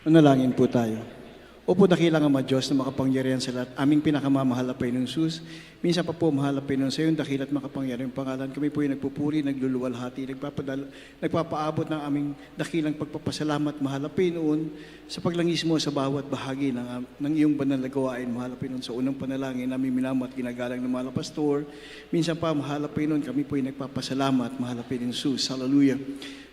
Manalangin po tayo. Opo, dakilang Ama Diyos na makapangyarihan sa lahat, aming pinakamamahal na Panginoong Sus. Minsan pa po, mahal na Panginoon sa iyo, dakilat makapangyarihan pangalan. Kami po ay nagpupuri, nagluluwalhati, nagpapaabot ng aming dakilang pagpapasalamat, mahal na Panginoon, sa paglangis mo sa bawat bahagi ng iyong banal na gawain, mahal na Panginoon. Sa unang panalangin, namin minamat, ginagalang ng mahal na pastor. Minsan pa, mahal na Panginoon, kami po ay nagpapasalamat, mahal na Panginoon Sus. Hallelujah.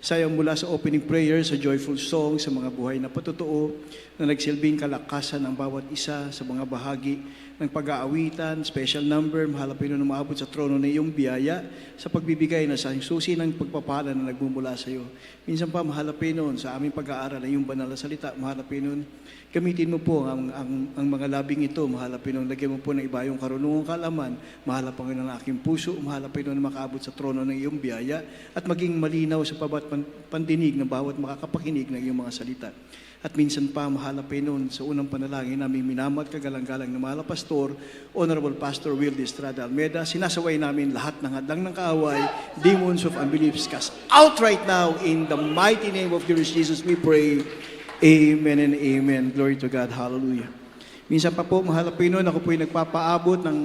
Sayang mula sa opening prayer, sa joyful song, sa mga buhay na patotoo, na nagsilbing kalakasan ng bawat isa sa mga bahagi ng pag-aawitan, special number, mahal na Panginoon, umabot sa trono na iyong biyaya sa pagbibigay na sa susi ng pagpapala na nagmumula sa iyo. Minsan pa, mahal na Panginoon, sa aming pag-aaral ng iyong banal na salita, mahal na Panginoon, gamitin mo po ang mga labing ito, mahal na Panginoon, lagyan mo po ng iba yung karunungang kalaman, mahal na Panginoon, ng aking puso, mahal na Panginoon, na makaabot sa trono ng iyong biyaya at maging malinaw sa bawat pandinig ng bawat makakapakinig ng iyong mga salita. At minsan pa, mahal na Panginoon, sa unang panalangin namin minamat kagalang-galang ng mahal na pastor, Honorable Pastor Will Estrada Almeda, sinasaway namin lahat ng hadlang ng kaaway, demons of unbeliefs, cast out right now in the mighty name of Jesus we pray. Amen and amen. Glory to God. Hallelujah. Minsan pa po, mahal na Panginoon, ako po ay nagpapaabot ng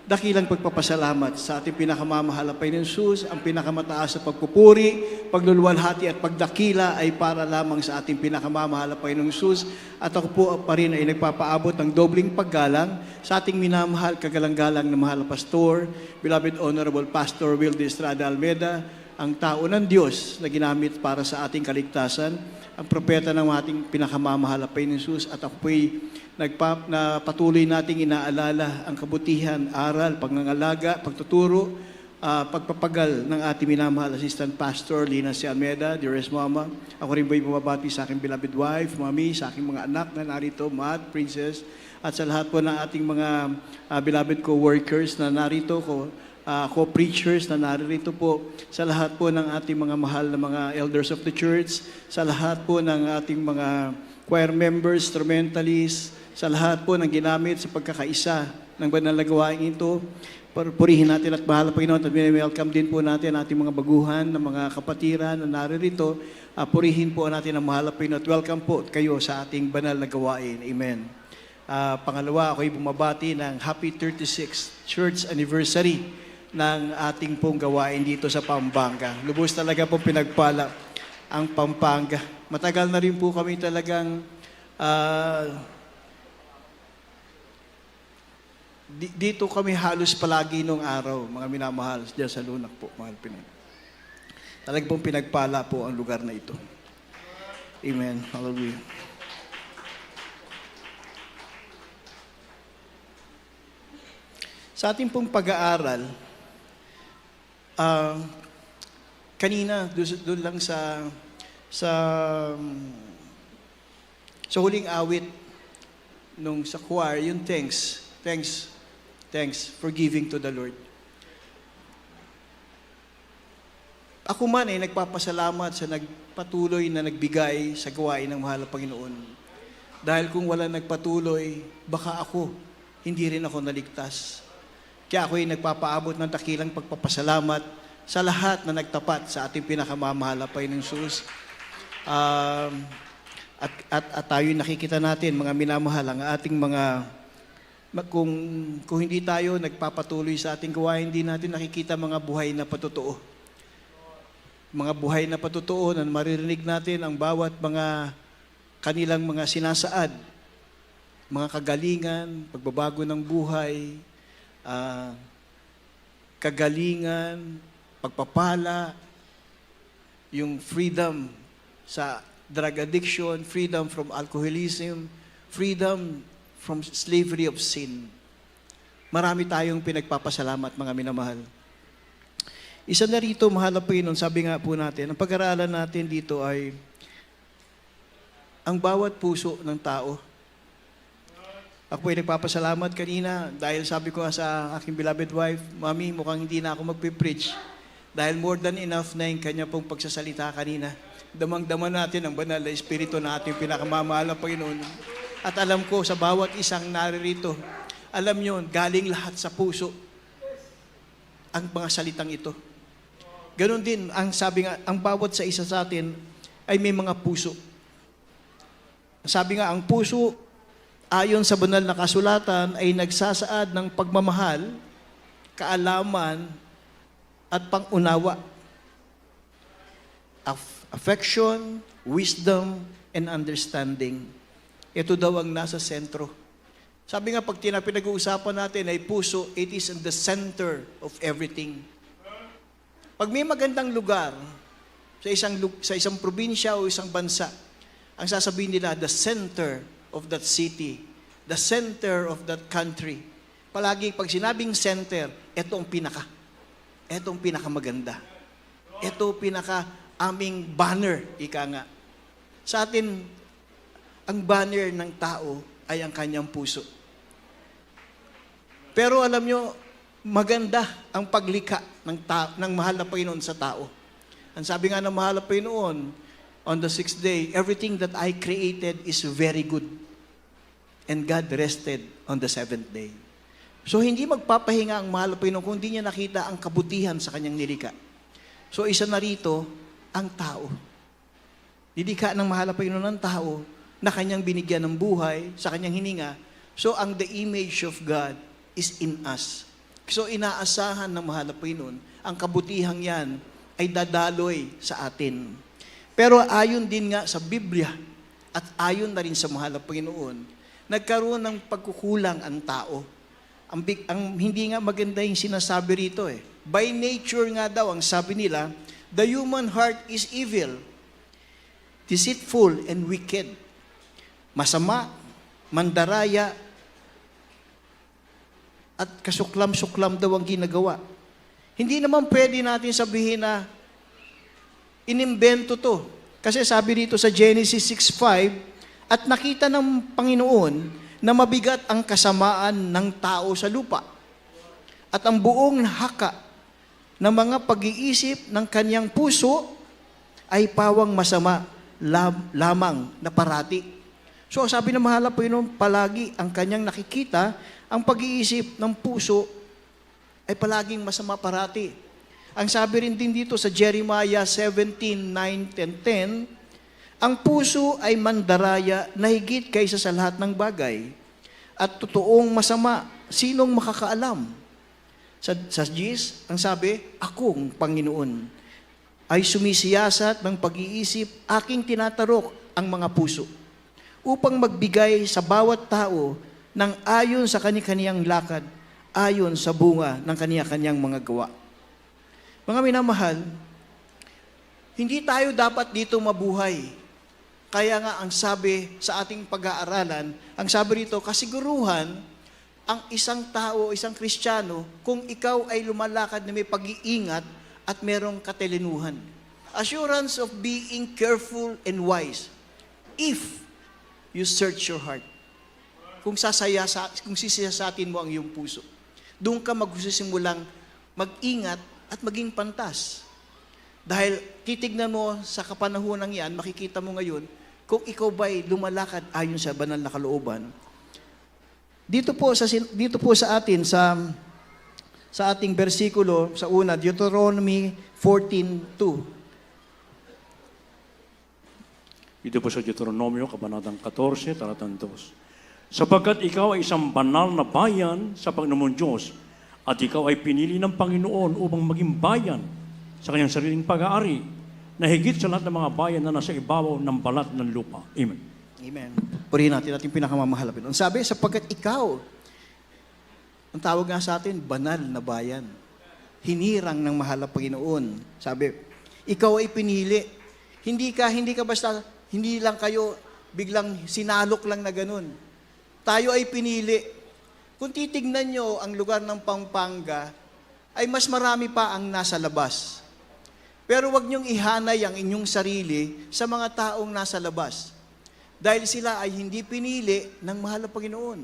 dakilang pagpapasalamat sa ating pinakamamahal na Panginoon Jesus. Ang pinakamataas sa pagpupuri, pagluluwalhati at pagdakila ay para lamang sa ating pinakamamahal na Panginoon Jesus. At ako po pa rin ay nagpapaabot ng dobling paggalang sa ating minamahal, kagalang-galang na mahal na pastor, beloved Honorable Pastor Will Estrada Almeda, ang tao ng Diyos na ginamit para sa ating kaligtasan, ang propeta ng ating pinakamamahal na Panginoon Jesus. At ako po'y na patuloy nating inaalala ang kabutihan, aral, pangangalaga, pagtuturo, pagpapagal ng ating minamahal Assistant Pastor Lina C. Almeda, dearest Mama. Ako rin po'y bumabati sa aking beloved wife, Mami, sa aking mga anak na narito, Matt, Princess, at sa lahat po ng ating mga beloved co-workers na narito, co-preachers na narito po, sa lahat po ng ating mga mahal na mga elders of the church, sa lahat po ng ating mga choir members, instrumentalists, sa lahat po ng ginamit sa pagkakaisa ng banal na gawain ito. Purihin natin at mahal na Panginoon, at welcome din po natin ating mga baguhan, ng mga kapatiran na naririto. Purihin po natin ang mahal na Panginoon at welcome po kayo sa ating banal na gawain. Amen. Pangalawa, ako'y bumabati ng happy 36th church anniversary ng ating pong gawain dito sa Pampanga. Lubos talaga po pinagpala ang Pampanga. Matagal na rin po kami talagang dito kami halos palagi nung araw, mga minamahal, diyan sa Lunak po, mahal Pinoy. Talagang pong pinagpala po ang lugar na ito. Amen. Hallelujah. Sa ating pong pag-aaral, kanina, doon lang sa huling awit nung sa choir, yung thanks for giving to the Lord. Ako man ay nagpapasalamat sa nagpatuloy na nagbigay sa gawain ng mahal na Panginoon. Dahil kung wala nagpatuloy, baka ako, hindi rin ako naligtas. Kaya ako ay nagpapaabot ng dakilang pagpapasalamat sa lahat na nagtapat sa ating pinakamamahal na Panginoong Jesus. At tayo'y nakikita natin, mga minamahal, ang ating kung hindi tayo nagpapatuloy sa ating gawain, hindi natin nakikita mga buhay na patotoo. Mga buhay na patotoo na maririnig natin ang bawat mga kanilang mga sinasaad, mga kagalingan, pagbabago ng buhay, kagalingan, pagpapala, yung freedom sa drug addiction, freedom from alcoholism, freedom from slavery of sin. Marami tayong pinagpapasalamat, mga minamahal. Isa na rito, mahal na Panginoon, sabi nga po natin, ang pag-aralan natin dito ay ang bawat puso ng tao. Ako po ay nagpapasalamat kanina dahil sabi ko sa aking beloved wife, Mami, mukhang hindi na ako magpipreach dahil more than enough na yung kanya pong pagsasalita kanina. Damang-dama natin ang banal na Espiritu na ating pinakamamahal na Panginoon. At alam ko sa bawat isang naririto, alam nyo, galing lahat sa puso ang mga salitang ito. Ganon din, ang sabi nga, ang bawat sa isa sa atin ay may mga puso. Sabi nga, ang puso, ayon sa banal na kasulatan, ay nagsasaad ng pagmamahal, kaalaman, at pangunawa. Affection, wisdom, and understanding. Ito daw ang nasa sentro. Sabi nga, pag pinag-uusapan natin ay puso, it is in the center of everything. Pag may magandang lugar sa isang probinsya o isang bansa, ang sasabihin nila, the center of that city, the center of that country. Palagi, pag sinabing center, ito ang pinaka. Ito ang pinakamaganda. Ito aming banner, ika nga. Sa atin, ang banner ng tao ay ang kanyang puso. Pero alam nyo, maganda ang paglikha ng mahal na Panginoon sa tao. Ang sabi nga ng mahal na Panginoon, on the 6th day, everything that I created is very good. And God rested on the 7th day. So hindi magpapahinga ang mahal na Panginoon kung hindi niya nakita ang kabutihan sa kanyang nilikha. So isa na rito, ang tao. Nilikha ng mahal na Panginoon ng tao na kanyang binigyan ng buhay sa kanyang hininga. So ang the image of God is in us. So inaasahan ng mahal na Panginoon, ang kabutihang yan ay dadaloy sa atin. Pero ayon din nga sa Biblia at ayon na rin sa mahal na Panginoon, nagkaroon ng pagkukulang ang tao. Ang hindi nga maganda yung sinasabi rito eh. By nature nga daw, ang sabi nila, the human heart is evil, deceitful and wicked. Masama, mandaraya, at kasuklam-suklam daw ang ginagawa. Hindi naman pwede natin sabihin na inimbento to. Kasi sabi dito sa Genesis 6:5, at nakita ng Panginoon na mabigat ang kasamaan ng tao sa lupa. At ang buong haka ng mga pag-iisip ng kanyang puso ay pawang masama lamang na parati. So sabi ng mahal na Panginoon, palagi ang kanyang nakikita, ang pag-iisip ng puso ay palaging masama parati. Ang sabi rin din dito sa Jeremiah 17:9 and 10, ang puso ay mandaraya na higit kaysa sa lahat ng bagay. At totoong masama, sinong makakaalam? Sa Gis, ang sabi, akong Panginoon ay sumisiyasat ng pag-iisip, aking tinatarok ang mga puso upang magbigay sa bawat tao ng ayon sa kani-kaniyang lakad, ayon sa bunga ng kaniya-kaniyang mga gawa. Mga minamahal, hindi tayo dapat dito mabuhay. Kaya nga ang sabi sa ating pag-aaralan, ang sabi rito, kasiguruhan, ang isang tao, isang Kristiyano, kung ikaw ay lumalakad na may pag-iingat at merong katalinuhan. Assurance of being careful and wise if you search your heart. Kung sisiyasatin mo ang iyong puso, doon ka magsisimulang mag-ingat at maging pantas. Dahil titignan mo sa kapanahunan yan, makikita mo ngayon, kung ikaw ba'y lumalakad ayon sa banal na kalooban. Dito po sa atin, sa ating bersikulo, sa una, Deuteronomy 14:2. Dito po sa Deuteronomio, Kabanatang 14, talatang 2. Sapagkat ikaw ay isang banal na bayan sa Panginoon Diyos, at ikaw ay pinili ng Panginoon upang maging bayan sa kanyang sariling pag-aari, na higit sa lahat ng mga bayan na nasa ibabaw ng balat ng lupa. Amen. Amen. Purihin natin ating pinakamamahal na Panginoon. Sabi, sapagkat ikaw, ang tawag nga sa atin, banal na bayan. Hinirang ng mahal na Panginoon. Sabi, ikaw ay pinili. Hindi ka basta, hindi lang kayo biglang sinalok lang na ganun. Tayo ay pinili. Kung titignan nyo ang lugar ng Pampanga, ay mas marami pa ang nasa labas. Pero wag niyong ihanay ang inyong sarili sa mga taong nasa labas. Dahil sila ay hindi pinili ng mahal na Panginoon.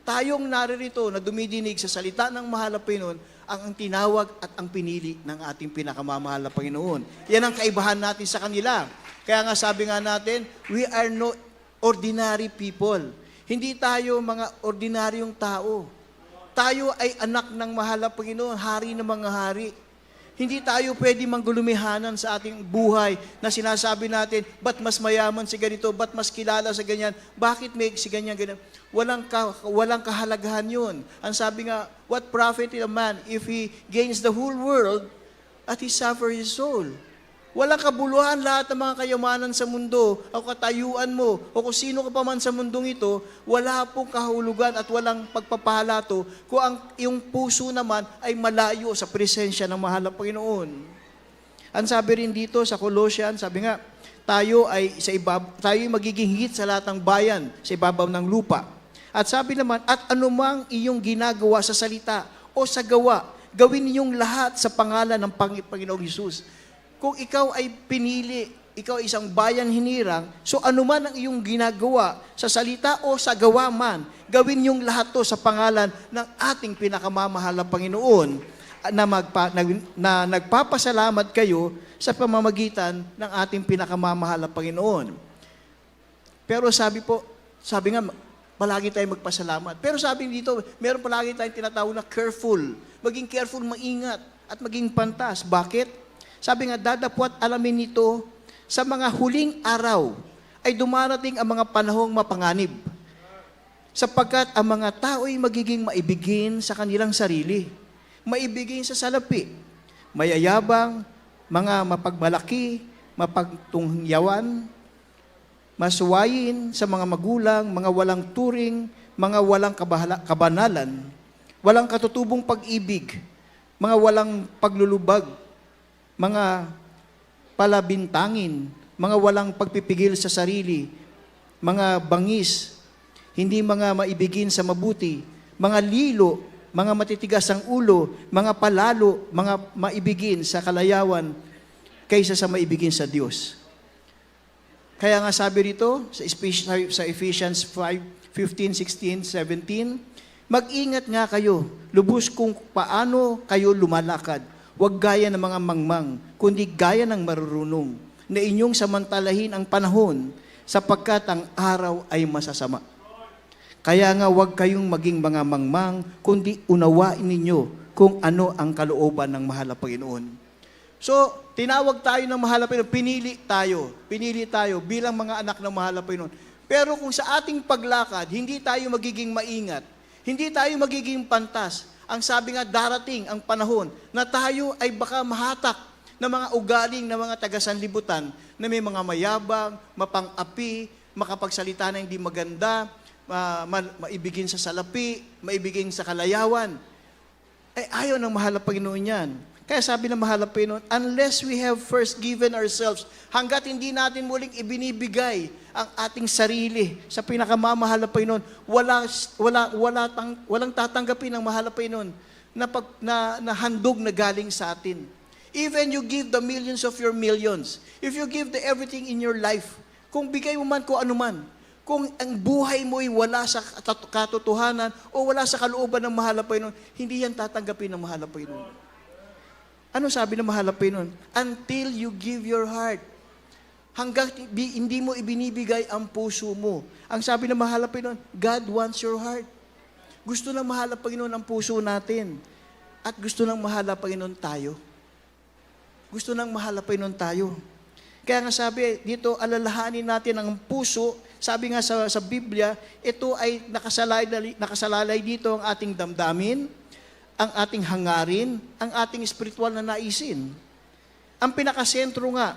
Tayong naririto na dumidinig sa salita ng mahal na Panginoon, ang tinawag at ang pinili ng ating pinakamamahal na Panginoon. Yan ang kaibahan natin sa kanila. Kaya nga sabi nga natin, we are no ordinary people. Hindi tayo mga ordinaryong tao. Tayo ay anak ng mahal na Panginoon, hari ng mga hari. Hindi tayo pwede manggulumihanan sa ating buhay na sinasabi natin, ba't mas mayaman si ganito, ba't mas kilala sa ganyan, bakit may si ganyan, ganyan. Walang kahalagahan yun. Ang sabi nga, what profit a man if he gains the whole world at he suffer his soul? Walang kabuluhan lahat ng mga kayamanan sa mundo, o katayuan mo, o kung sino ka pa man sa mundong ito, wala pong kahulugan at walang pagpapala to kung ang iyong puso naman ay malayo sa presensya ng mahal na Panginoon. Ang sabi rin dito sa Colossians, sabi nga, tayo ay magiging higit sa lahat ng bayan sa ibabaw ng lupa. At sabi naman, at anumang iyong ginagawa sa salita o sa gawa, gawin ninyong lahat sa pangalan ng Panginoong Hesus. Kung ikaw ay pinili, ikaw ay isang bayan hinirang, so anuman ang iyong ginagawa sa salita o sa gawa man, gawin niyong lahat to sa pangalan ng ating pinakamamahal na Panginoon na nagpapasalamat kayo sa pamamagitan ng ating pinakamamahal na Panginoon. Pero sabi nga, palagi tayong magpasalamat. Pero sabi dito, meron palagi tayong tinatawag na careful. Maging careful, maingat, at maging pantas. Bakit? Sabi nga, dadapwat alamin nito, sa mga huling araw ay dumarating ang mga panahong mapanganib. Sapagkat ang mga tao ay magiging maibigin sa kanilang sarili. Maibigin sa salapi. Mayayabang, mga mapagmalaki, mapagtungyawan, masuwayin sa mga magulang, mga walang turing, mga walang kabanalan, walang katutubong pag-ibig, mga walang paglulubag, mga palabintangin, mga walang pagpipigil sa sarili, mga bangis, hindi mga maibigin sa mabuti, mga lilo, mga matitigas ang ulo, mga palalo, mga maibigin sa kalayawan, kaysa sa maibigin sa Diyos. Kaya nga sabi rito sa Ephesians 5:15, 16, 17, mag-ingat nga kayo, lubos kung paano kayo lumalakad. Huwag gaya ng mga mangmang, kundi gaya ng marurunong, na inyong samantalahin ang panahon, sapagkat ang araw ay masasama. Kaya nga huwag kayong maging mga mangmang, kundi unawain ninyo kung ano ang kalooban ng mahal na Panginoon. So, tinawag tayo ng mahal na Panginoon, pinili tayo bilang mga anak ng mahal na Panginoon. Pero kung sa ating paglakad, hindi tayo magiging maingat, hindi tayo magiging pantas, ang sabi nga, darating ang panahon na tayo ay baka mahatak ng mga ugaling ng mga taga-sanlibutan na may mga mayabang, mapang-api, makapagsalita na hindi maganda, maibigin sa salapi, maibigin sa kalayawan. Ayaw ng mahal na Panginoon yan. Kaya sabi ng mahal na Panginoon, unless we have first given ourselves, hanggat hindi natin muling ibinibigay ang ating sarili sa pinakamamahal na Panginoon, walang tatanggapin ng mahal na Panginoon na handog na galing sa atin. Even you give the millions of your millions, if you give the everything in your life, kung bigay mo man kung ano man, kung ang buhay mo ay wala sa katotohanan o wala sa kalooban ng mahal na Panginoon, hindi yan tatanggapin ng mahal na Panginoon. Ano sabi ng mahal na Panginoon? Until you give your heart. Hanggang hindi mo ibinibigay ang puso mo. Ang sabi ng mahal na Panginoon, God wants your heart. Gusto ng mahal na Panginoon ang puso natin. At gusto ng mahal na Panginoon tayo. Gusto ng mahal na Panginoon tayo. Kaya nga sabi dito, alalahanin natin ang puso. Sabi nga sa Biblia, ito ay nakasalalay dito ang ating damdamin, ang ating hangarin, ang ating spiritual na naisin. Ang pinakasentro nga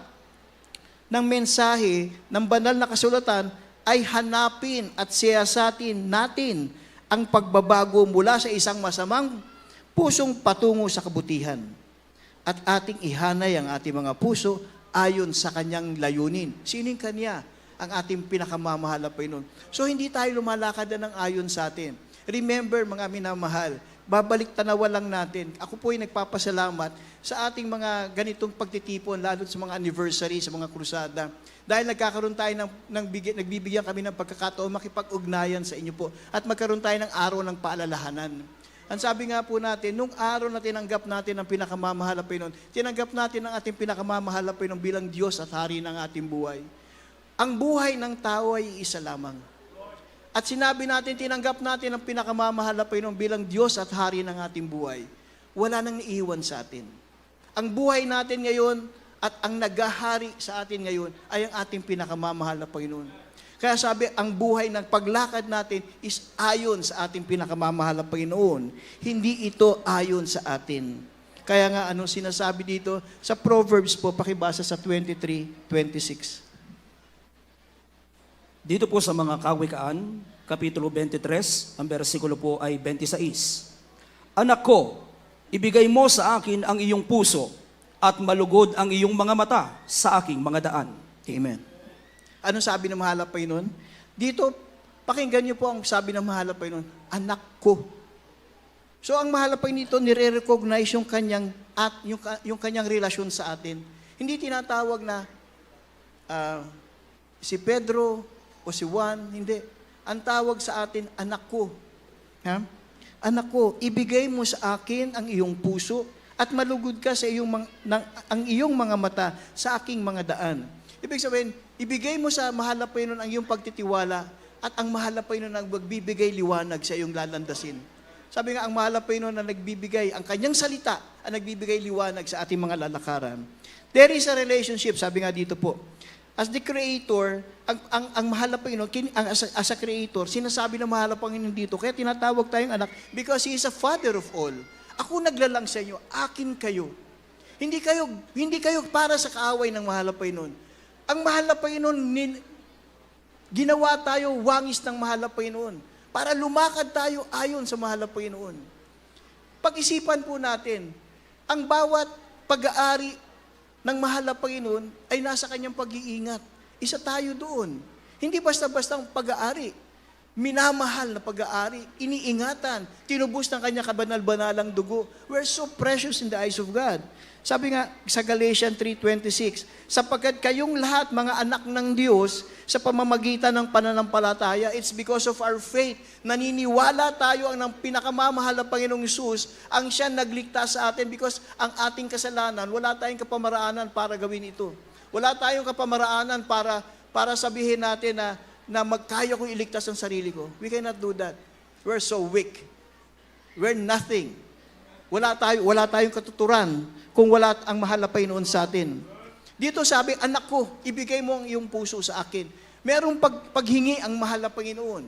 ng mensahe ng banal na kasulatan ay hanapin at siyasatin natin ang pagbabago mula sa isang masamang pusong patungo sa kabutihan. At ating ihanay ang ating mga puso ayon sa kanyang layunin. Sining kanya? Ang ating pinakamamahal na Panginoon. So hindi tayo lumalakad na ng ayon sa atin. Remember, mga minamahal, babalik tanawa lang natin. Ako po ay nagpapasalamat sa ating mga ganitong pagtitipon, lalo sa mga anniversary, sa mga krusada. Dahil nagkakaroon tayo nagbibigyan kami ng pagkakataon makipag-ugnayan sa inyo po at magkaroon tayo ng araw ng paalalahanan. Ang sabi nga po natin, nung araw na tinanggap natin ang pinakamamahal na Panginoon, tinanggap natin ang ating pinakamamahal na Panginoon bilang Diyos at Hari ng ating buhay. Ang buhay ng tao ay isa lamang. At sinabi natin, tinanggap natin ang pinakamamahal na Panginoon bilang Diyos at Hari ng ating buhay. Wala nang naiiwan sa atin. ang buhay natin ngayon at ang naghahari sa atin ngayon ay ang ating pinakamamahal na Panginoon. Kaya sabi, ang buhay ng paglakad natin is ayon sa ating pinakamamahal na Panginoon. Hindi ito ayon sa atin. Kaya nga, anong sinasabi dito? Sa Proverbs po, pakibasa sa 23:26. Dito po sa mga Kawikaan, Kapitulo 23, ang versikulo po ay 26. Anak ko, ibigay mo sa akin ang iyong puso at malugod ang iyong mga mata sa aking mga daan. Amen. Ano sabi ng mahal na Panginoon? Dito, pakinggan niyo po ang sabi ng mahal na Panginoon, anak ko. So ang mahal na Panginoon dito, nire-recognize yung kanyang, yung kanyang relasyon sa atin. Hindi tinatawag na si Pedro o si Juan, hindi. Ang tawag sa atin, anak ko. Ha? Anak ko, ibigay mo sa akin ang iyong puso at malugod ka sa ang iyong mga mata sa aking mga daan. Ibig sabihin, ibigay mo sa mahal na Panginoon ang iyong pagtitiwala at ang mahal na Panginoon ang magbibigay liwanag sa iyong lalandasin. Sabi nga, ang mahal na Panginoon na nagbibigay, ang kanyang salita ang nagbibigay liwanag sa ating mga lalakaran. There is a relationship, sabi nga dito po. As the Creator, ang mahal na Panginoon, as a Creator, sinasabi ng mahal na Panginoon dito, kaya tinatawag tayong anak, because He is a Father of all. Ako naglalang sa inyo, akin kayo. Hindi kayo para sa kaaway ng mahal na Panginoon. Ang mahal na Panginoon, ginawa tayo wangis ng mahal na Panginoon para lumakad tayo ayon sa mahal na Panginoon. Pag-isipan po natin, ang bawat pag-aari ng mahal na Panginoon ay nasa kanyang pag-iingat. Isa tayo doon. Hindi basta-bastang pag-aari. Minamahal na pag-aari, iniingatan, tinubos ng kanya kabanal-banalang dugo. We're so precious in the eyes of God. Sabi nga sa Galatians 3:26, sapagkat kayong lahat mga anak ng Diyos sa pamamagitan ng pananampalataya, it's because of our faith. Naniniwala tayo ang ng pinakamamahal na Panginoong Hesus, ang siya nagligtas sa atin because ang ating kasalanan, wala tayong kapamaraanan para gawin ito. Wala tayong kapamaraanan para sabihin natin na magkaya kong iligtas ang sarili ko. We cannot do that. We're so weak. We're nothing. Wala tayong katuturan kung wala ang mahal na Panginoon sa atin. Dito sabi, anak ko, ibigay mo ang iyong puso sa akin. Merong paghingi ang mahal na Panginoon.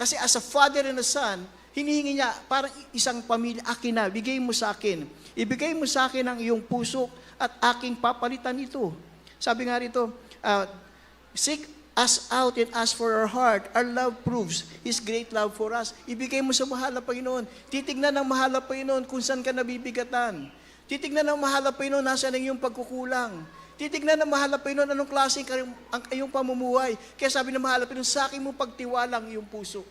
Kasi as a father and a son, hinihingi niya, parang isang pamilya, akin na, bigay mo sa akin. Ibigay mo sa akin ang iyong puso at aking papalitan ito. Sabi nga rito, seek us out and ask for our heart. Our love proves His great love for us. Ibigay mo sa mahal na Panginoon. Titignan ng mahal na Panginoon kung saan ka nabibigatan. Titignan ng mahal na Panginoon nasaan ang iyong pagkukulang. Titignan ng mahal na Panginoon anong klase ang iyong pamumuhay. Kaya sabi ng mahal na Panginoon, sa akin mo pagtiwalang iyong puso.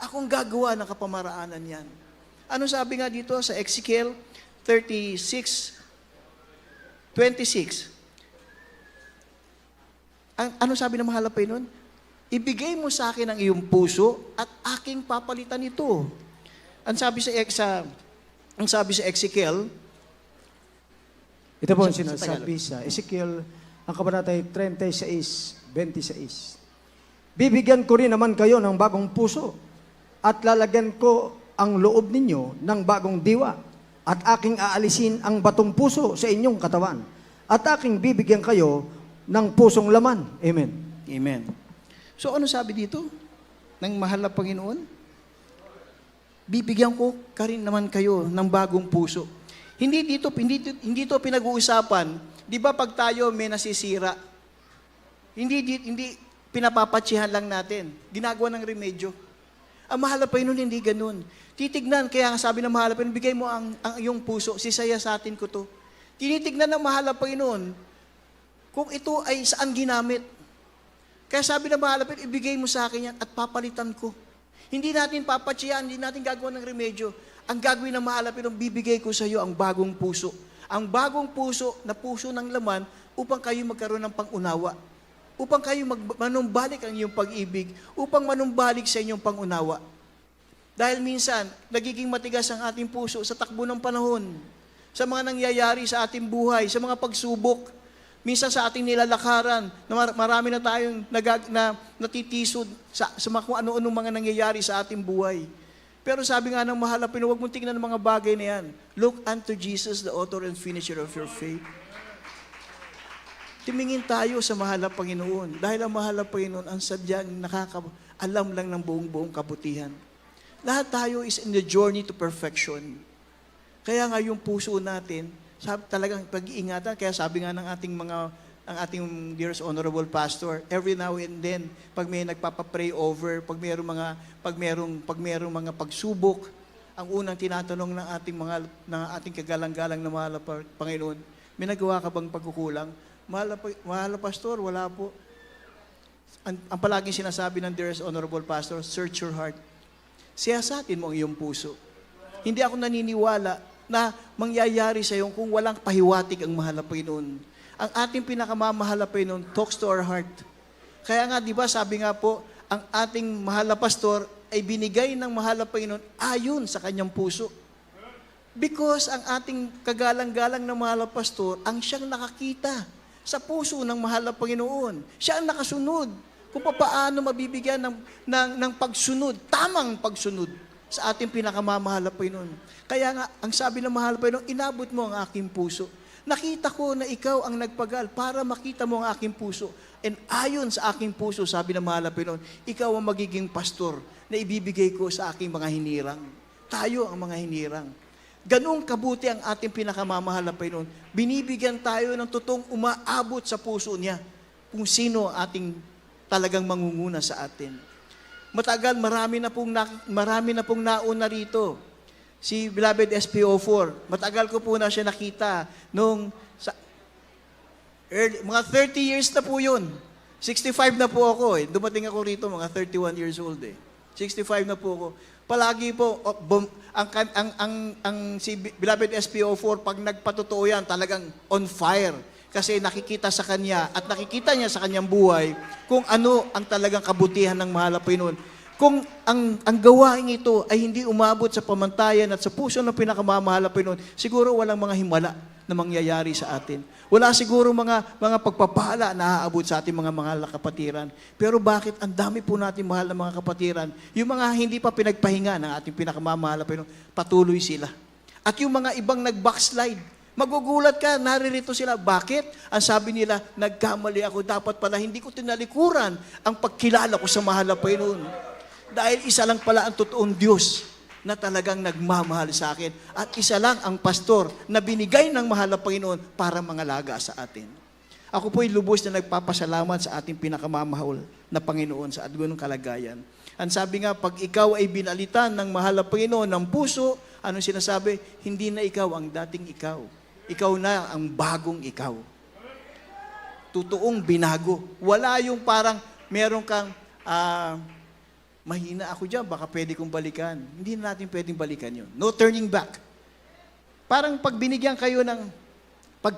Akong gagawa ng kapamaraanan yan. Ano sabi nga dito sa Ezekiel 36:26? Ano sabi ng mahal na Panginoon? Ibigay mo sa akin ang iyong puso at aking papalitan ito. Ang sabi sa Ezekiel, ito po ang Sa sinasabi sa Ezekiel, ang kabanatay 36:26. Bibigyan ko rin naman kayo ng bagong puso at lalagyan ko ang loob ninyo ng bagong diwa at aking aalisin ang batong puso sa inyong katawan at aking bibigyan kayo ng pusong laman. Amen. Amen. So ano sabi dito ng mahal na Panginoon? Bibigyan ko ka rin naman kayo ng bagong puso. Hindi dito pinag-uusapan, di ba pag tayo may nasisira, hindi pinapapatsihan lang natin, ginagawa ng remedyo. Ang mahal na Panginoon hindi ganun. Titignan, kaya sabi ng mahal na Panginoon, bigay mo ang iyong puso, sisaya sa atin ko to. Tinitignan ng mahal na Panginoon, kung ito ay saan ginamit. Kaya sabi ng mahal na Panginoon, ibigay mo sa akin yan at papalitan ko. Hindi natin papatsihan, hindi natin gagawa ng remedyo. Ang gagawin ng mahal na Panginoon, bibigay ko sa iyo ang bagong puso. Ang bagong puso na puso ng laman upang kayo magkaroon ng pangunawa. Upang kayo manumbalik ang iyong pag-ibig. Upang manumbalik sa inyong pangunawa. Dahil minsan, nagiging matigas ang ating puso sa takbo ng panahon. Sa mga nangyayari sa ating buhay, sa mga pagsubok. Minsan sa ating nilalakaran, na marami na tayong natitisod sa mga kung ano-ano mga nangyayari sa ating buhay. Pero sabi nga ng mahal na Panginoon, huwag mong tingnan ng mga bagay na yan. Look unto Jesus, the author and finisher of your faith. Tumingin tayo sa mahal na Panginoon. Dahil ang mahal na Panginoon, ang sadyang alam lang ng buong kabutihan. Lahat tayo is in the journey to perfection. Kaya nga yung puso natin, talagang pag-iingatan. Kaya sabi nga ng ating dearest honorable pastor, every now and then, pag may nagpapapray over, pag mayroong mga pagsubok, ang unang tinatanong ng ating kagalang-galang na mahal na Panginoon, may nagawa ka bang pagkukulang? Mahal na pastor, wala po. Ang palaging sinasabi ng dearest honorable pastor, search your heart. Siyasatin mo ang iyong puso. Hindi ako naniniwala na mangyayari sa iyo kung walang pahiwatig ang mahal na Panginoon. Ang ating pinakamamahal na Panginoon talks to our heart. Kaya nga, di ba, sabi nga po, ang ating mahal na pastor ay binigay ng mahal na Panginoon ayon sa kanyang puso. Because ang ating kagalang-galang na mahal na pastor, ang siyang nakakita sa puso ng mahal na Panginoon. Siya ang nakasunod kung paano mabibigyan ng pagsunod, tamang pagsunod sa ating pinakamamahal na Panginoon. Kaya nga, ang sabi ng mahal na Panginoon, inabot mo ang aking puso. Nakita ko na ikaw ang nagpagal para makita mo ang aking puso. And ayon sa aking puso, sabi ng mahal na Panginoon, ikaw ang magiging pastor na ibibigay ko sa aking mga hinirang. Tayo ang mga hinirang. Ganong kabuti ang ating pinakamamahal na Panginoon. Binibigyan tayo ng totoong umaabot sa puso niya kung sino ang ating talagang mangunguna sa atin. Matagal, marami na pong nauna rito. Si Beloved SPO4, matagal ko po na siya nakita mga 30 years na po yun. 65 na po ako eh. Dumating ako rito, mga 31 years old eh. 65 na po ako. Palagi po, si Beloved SPO4, pag nagpatotoo yan, talagang on fire. Kasi nakikita sa kanya at nakikita niya sa kanyang buhay kung ano ang talagang kabutihan ng mahal na Panginoon. Kung ang gawain ito ay hindi umabot sa pamantayan at sa puso ng pinakamamahal na Panginoon, siguro walang mga himala na mangyayari sa atin. Wala siguro mga pagpapala na aabot sa ating mga mahal na kapatiran. Pero bakit ang dami po natin mahal na mga kapatiran, yung mga hindi pa pinagpahinga ng ating pinakamamahal na Panginoon, patuloy sila. At yung mga ibang nag-backslide, magugulat ka, naririto sila. Bakit? Ang sabi nila, nagkamali ako, dapat pala hindi ko tinalikuran ang pagkilala ko sa mahal na Panginoon. Dahil isa lang pala ang totoong Diyos na talagang nagmamahal sa akin. At isa lang ang pastor na binigay ng mahal na Panginoon para mangalaga sa atin. Ako po'y lubos na nagpapasalamat sa ating pinakamamahal na Panginoon sa ganung kalagayan. Ang sabi nga, pag ikaw ay binalitan ng mahal na Panginoon ng puso, anong sinasabi? Hindi na ikaw ang dating ikaw. Ikaw na ang bagong ikaw. Totoong binago. Wala yung parang meron kang mahina ako dyan, baka pwede kong balikan. Hindi na natin pwedeng balikan yun. No turning back. Parang pag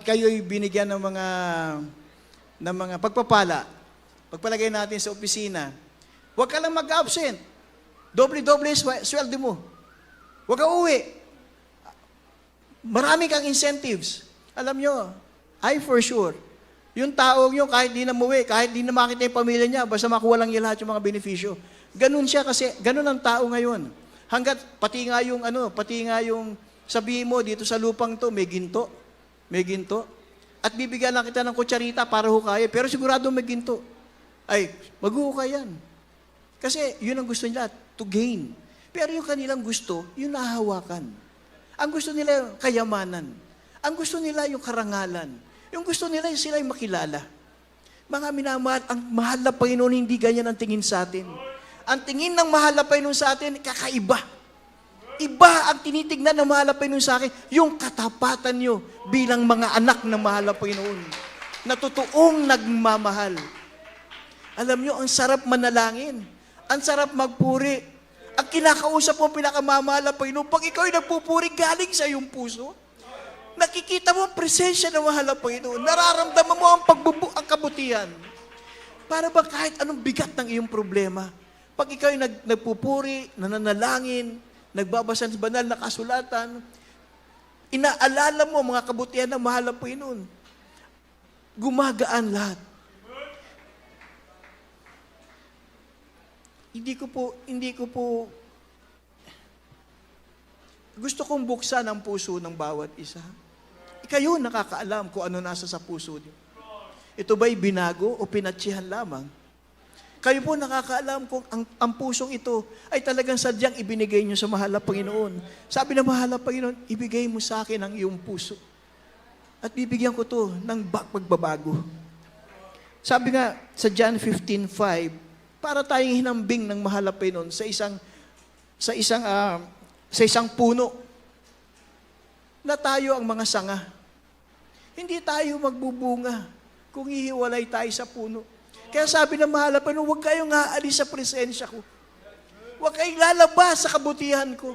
kayo'y binigyan ng mga pagpapala, pagpalagay natin sa opisina, huwag ka lang mag-absent. Doble-doble sweldo mo. Huwag ka uwi. Marami kang incentives. Alam nyo, for sure, yung tao nyo kahit di na muwi, kahit di na makita yung pamilya niya, basta makuha lang niya lahat yung mga benepisyo. Ganun siya kasi, ganun ang tao ngayon. Hanggat pati nga yung sabihin mo dito sa lupang to, may ginto. At bibigyan lang kita ng kutsarita para hukay, pero sigurado may ginto. Ay, maghuhukay yan. Kasi yun ang gusto nila, to gain. Pero yung kanilang gusto, yung nahahawakan. Ang gusto nila yung kayamanan. Ang gusto nila yung karangalan. Yung gusto nila yung sila yung makilala. Mga minamahal, ang mahal na Panginoon, hindi ganyan ang tingin sa atin. Ang tingin ng mahal na Panginoon sa atin, kakaiba. Iba ang tinitignan ng mahal na Panginoon sa akin, yung katapatan nyo bilang mga anak ng mahal na Panginoon, na totoong nagmamahal. Alam nyo, ang sarap manalangin. Ang sarap magpuri. Ang kinakausap mo, pinakamamahal na Panginoon, pag ikaw ay nagpupuri, galing sa iyong puso, nakikita mo ang presensya ng mahal na Panginoon, nararamdaman mo ang kabutihan. Para ba kahit anong bigat ng iyong problema, pag ikaw ay nagpupuri, nananalangin, nagbabasa ng banal na kasulatan, inaalala mo mga kabutihan ng mahal na Panginoon, gumagaan lahat. Gusto kong buksan ang puso ng bawat isa. Kayo nakakaalam kung ano nasa sa puso niyo. Ito ba'y binago o pinatsihan lamang? Kayo po nakakaalam kung ang pusong ito ay talagang sadyang ibinigay niyo sa mahal na Panginoon. Sabi ng mahal na Panginoon, ibigay mo sa akin ang iyong puso. At bibigyan ko to ng pagbabago. Sabi nga sa John 15:5, para tayong hinambing ng mahal na Panginoon sa isang puno na tayo ang mga sanga. Hindi tayo magbubunga kung hihiwalay tayo sa puno. Kaya sabi ng mahal na Panginoon, huwag kayong aalis sa presensya ko. Huwag kayong lalabas sa kabutihan ko.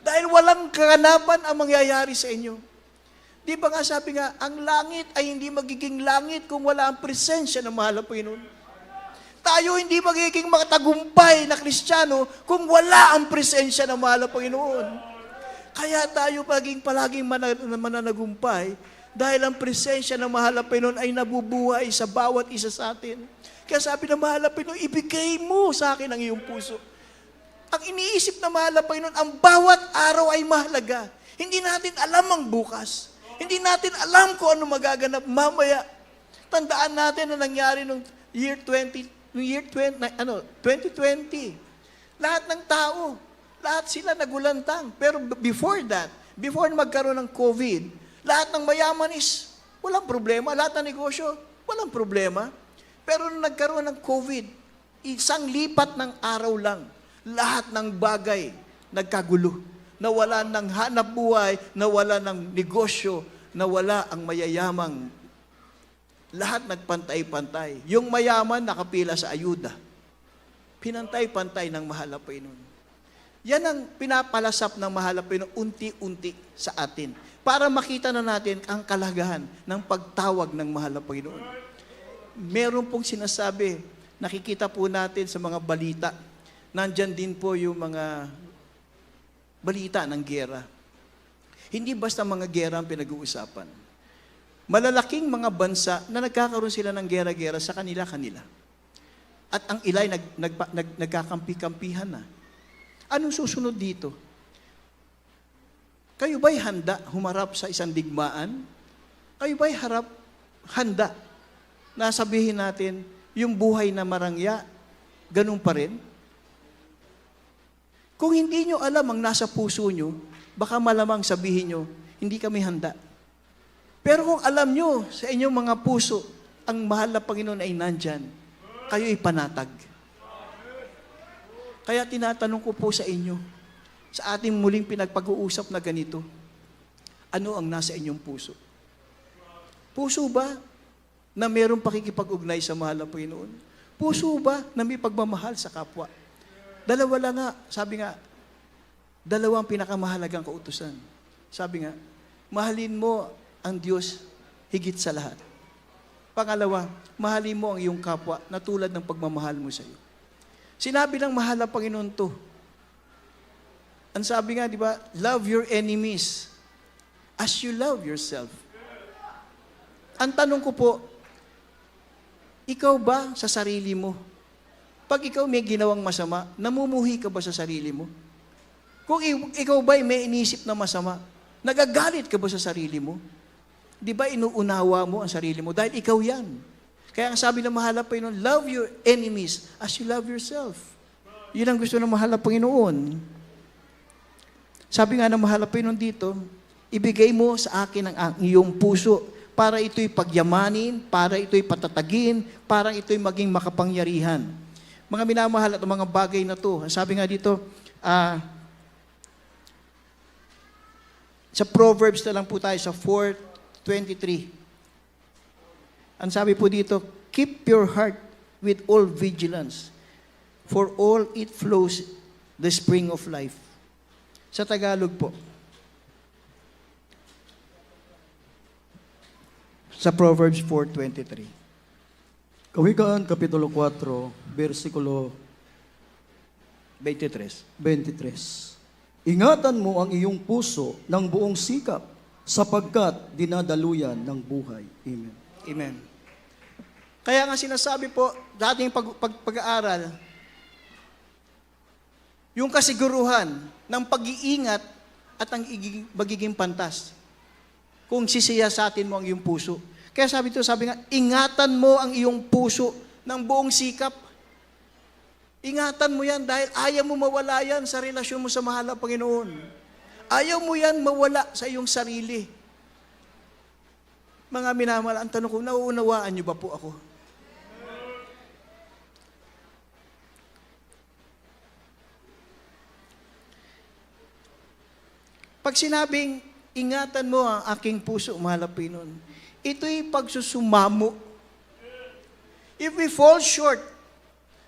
Dahil walang kaganapan ang mangyayari sa inyo. Di ba nga sabi nga, ang langit ay hindi magiging langit kung wala ang presensya ng mahal na Panginoon. Tayo hindi magiging makatagumpay na Kristiyano kung wala ang presensya ng mahal na Panginoon. Kaya tayo palaging mananagumpay dahil ang presensya ng mahal na Panginoon ay nabubuhay sa bawat isa sa atin. Kaya sabi ng mahal na Panginoon, ibigay mo sa akin ang iyong puso. Ang iniisip ng mahal na Panginoon, ang bawat araw ay mahalaga. Hindi natin alam ang bukas. Hindi natin alam kung ano magaganap mamaya. Tandaan natin na nangyari noong year 2020. Lahat ng tao, lahat sila nagulantang. Pero before that, before magkaroon ng COVID, lahat ng mayaman is walang problema. Lahat ng negosyo, walang problema. Pero nung nagkaroon ng COVID, isang lipat ng araw lang, lahat ng bagay nagkagulo. Nawala ng hanap buhay, nawala ng negosyo, nawala ang mayayamang. Lahat nagpantay-pantay. Yung mayaman nakapila sa ayuda. Pinantay-pantay ng mahal na Panginoon. Yan ang pinapalasap ng mahal na Panginoon unti-unti sa atin. Para makita na natin ang kalagahan ng pagtawag ng mahal na Panginoon. Meron pong sinasabi, nakikita po natin sa mga balita, nandyan din po yung mga balita ng gera. Hindi basta mga gera ang pinag-uusapan. Malalaking mga bansa na nagkakaroon sila ng gera-gera sa kanila-kanila. At ang ilay nagkakampi-kampihan na. Anong susunod dito? Kayo ba'y handa humarap sa isang digmaan? Kayo ba'y handa na sabihin natin, yung buhay na marangya, ganun pa rin? Kung hindi nyo alam ang nasa puso nyo, baka malamang sabihin nyo, hindi kami handa. Pero kung alam nyo sa inyong mga puso, ang mahal na Panginoon ay nandyan, kayo'y panatag. Kaya tinatanong ko po sa inyo, sa ating muling pinagpag-uusap na ganito, ano ang nasa inyong puso? Puso ba na mayroong pakikipag-ugnay sa mahal na Panginoon? Puso ba na may pagmamahal sa kapwa? Dalawa lang nga, sabi nga, dalawang pinakamahalagang kautusan. Sabi nga, mahalin mo ang Diyos higit sa lahat. Pangalawa, mahalin mo ang iyong kapwa na tulad ng pagmamahal mo sa iyo. Sinabi ng mahal na Panginoon to. Ang sabi nga, di ba, love your enemies as you love yourself. Ang tanong ko po, ikaw ba sa sarili mo? Pag ikaw may ginawang masama, namumuhi ka ba sa sarili mo? Kung ikaw ba'y may inisip na masama, nagagalit ka ba sa sarili mo? Di ba inuunawa mo ang sarili mo? Dahil ikaw yan. Kaya ang sabi ng mahal na Panginoon, love your enemies as you love yourself. Yun ang gusto ng mahal na Panginoon. Sabi nga ng mahal na Panginoon dito, ibigay mo sa akin ang iyong puso para ito'y pagyamanin, para ito'y patatagin, para ito'y maging makapangyarihan. Mga minamahal at mga bagay na to. Sabi nga dito, sa Proverbs na lang po tayo, sa 4:23. Ang sabi po dito, keep your heart with all vigilance, for all it flows the spring of life. Sa Tagalog po, sa Proverbs 4:23. Kawikaan, Kapitulo 4, versikulo 23. Ingatan mo ang iyong puso ng buong sikap, sapagkat dinadaluyan ng buhay. Amen. Amen. Kaya nga sinasabi po, dating pag-aaral, yung kasiguruhan ng pag-iingat at ang magiging pantas kung sisiyasatin mo ang iyong puso. Kaya sabi nga, ingatan mo ang iyong puso ng buong sikap. Ingatan mo yan dahil ayaw mo mawala yan sa relasyon mo sa mahal na Panginoon. Ayaw mo yan mawala sa iyong sarili. Mga minamahal, ang tanong ko, nauunawaan niyo ba po ako? Pag sinabing, ingatan mo ang aking puso, mahal na Panginoon, ito'y pagsusumamo. If we fall short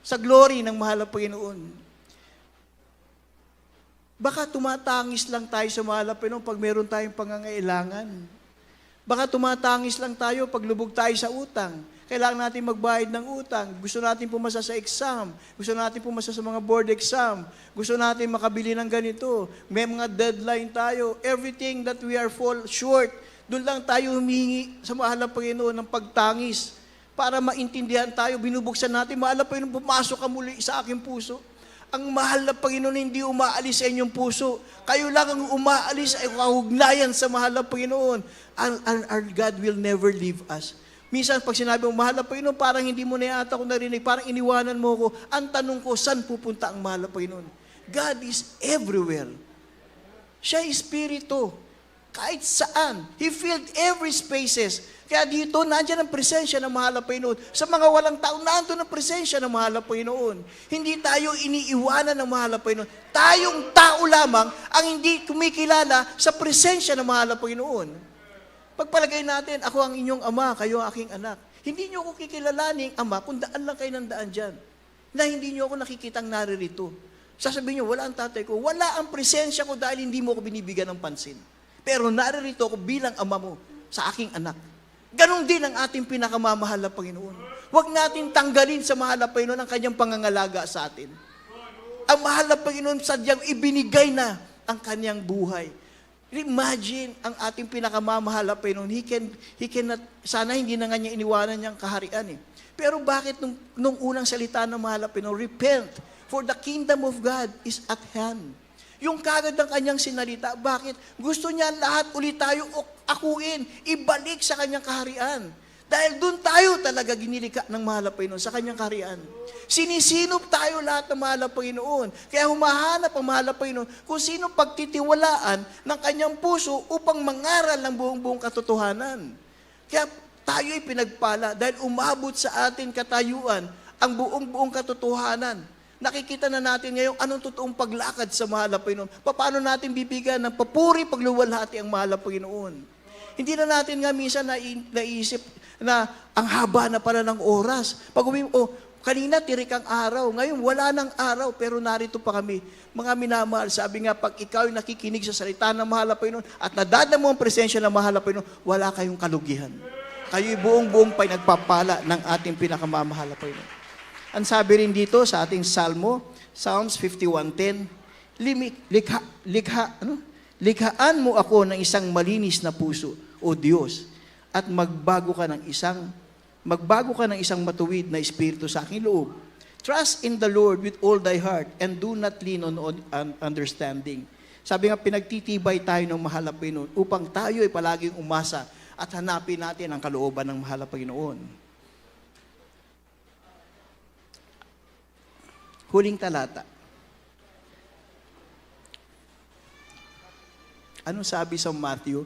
sa glory ng mahal na Panginoon, baka tumatangis lang tayo sa mahal na Panginoon pag meron tayong pangangailangan. Baka tumatangis lang tayo pag lubog tayo sa utang. Kailangan natin magbayad ng utang. Gusto natin pumasa sa exam. Gusto natin pumasa sa mga board exam. Gusto natin makabili ng ganito. May mga deadline tayo. Everything that we are fall short, doon lang tayo humingi sa mahal na Panginoon ng pagtangis para maintindihan tayo. Binubuksan natin, mahal na Panginoon, pumasok ka muli sa aking puso. Ang mahal na Panginoon hindi umaalis sa inyong puso. Kayo lang ang umaalis ay kahugnayan sa mahal na Panginoon. Our God will never leave us. Minsan, pag sinabi mo, mahal na Panginoon, parang hindi mo na yata ako narinig, parang iniwanan mo ko. Ang tanong ko, saan pupunta ang mahal na Panginoon? God is everywhere. Siya ay Espiritu. Kahit saan. He filled every spaces. Kaya dito, nandiyan ang presensya ng mahal na Panginoon. Sa mga walang tao, nandoon ang presensya ng mahal na Panginoon. Hindi tayo iniiwanan ng mahal na Panginoon. Tayong tao lamang ang hindi kumikilala sa presensya ng mahal na Panginoon. Pagpalagay natin, ako ang inyong ama, kayo ang aking anak. Hindi niyo ako kikilalaning ama kung daan lang kayo ng daan dyan. Na hindi niyo ako nakikitang naririto. Sasabihin niyo, wala ang tatay ko. Wala ang presensya ko dahil hindi mo ako binibigyan ng pansin. Pero naririto ako bilang ama mo sa aking anak. Ganon din ang ating pinakamamahal na Panginoon. Huwag natin tanggalin sa mahal na Panginoon ang kanyang pangangalaga sa atin. Ang mahal na Panginoon sadyang ibinigay na ang kanyang buhay. Imagine ang ating pinakamamahal na Panginoon. He cannot, sana hindi na nga niya iniwanan niyang kaharian eh. Pero bakit nung unang salita ng mahal na Panginoon, repent, for the kingdom of God is at hand. Yung kagad ng kanyang sinalita, bakit? Gusto niya lahat ulit tayo akuin, ibalik sa kanyang kaharian. Dahil doon tayo talaga ginilika ng mahal na Panginoon sa kanyang kaharian. Sinisinop tayo lahat ng mahal na Panginoon. Kaya humahanap ang mahal na Panginoon kung sino pagtitiwalaan ng kanyang puso upang mangaral ng buong katotohanan. Kaya tayo'y pinagpala dahil umabot sa atin katayuan ang buong katotohanan. Nakikita na natin ngayon anong totoong paglakad sa mahal na Panginoon. Paano natin bibigyan ng papuri pagluwalhati ang mahal na Panginoon. Hindi na natin nga minsan naisip na ang haba na pala ng oras. Pag kanina tirik ang araw, ngayon wala ng araw, pero narito pa kami. Mga minamahal, sabi nga, pag ikaw ay nakikinig sa salita ng mahal na Panginoon at nadadala mo ang presensya ng mahal na Panginoon, wala kayong kalugihan. Kayo'y buong nagpapala ng ating pinakamamahal na Panginoon. Ang sabi rin dito sa ating Salmo, Psalms 51:10, likhaan mo ako ng isang malinis na puso, O Diyos, at magbago ka ng isang matuwid na espiritu sa aking loob. Trust in the Lord with all thy heart and do not lean on understanding. Sabi nga, pinagtitibay tayo ng mahal na Panginoon upang tayo ay palaging umasa at hanapin natin ang kalooban ng mahal na Panginoon. Huling talata. Anong sabi sa Matthew?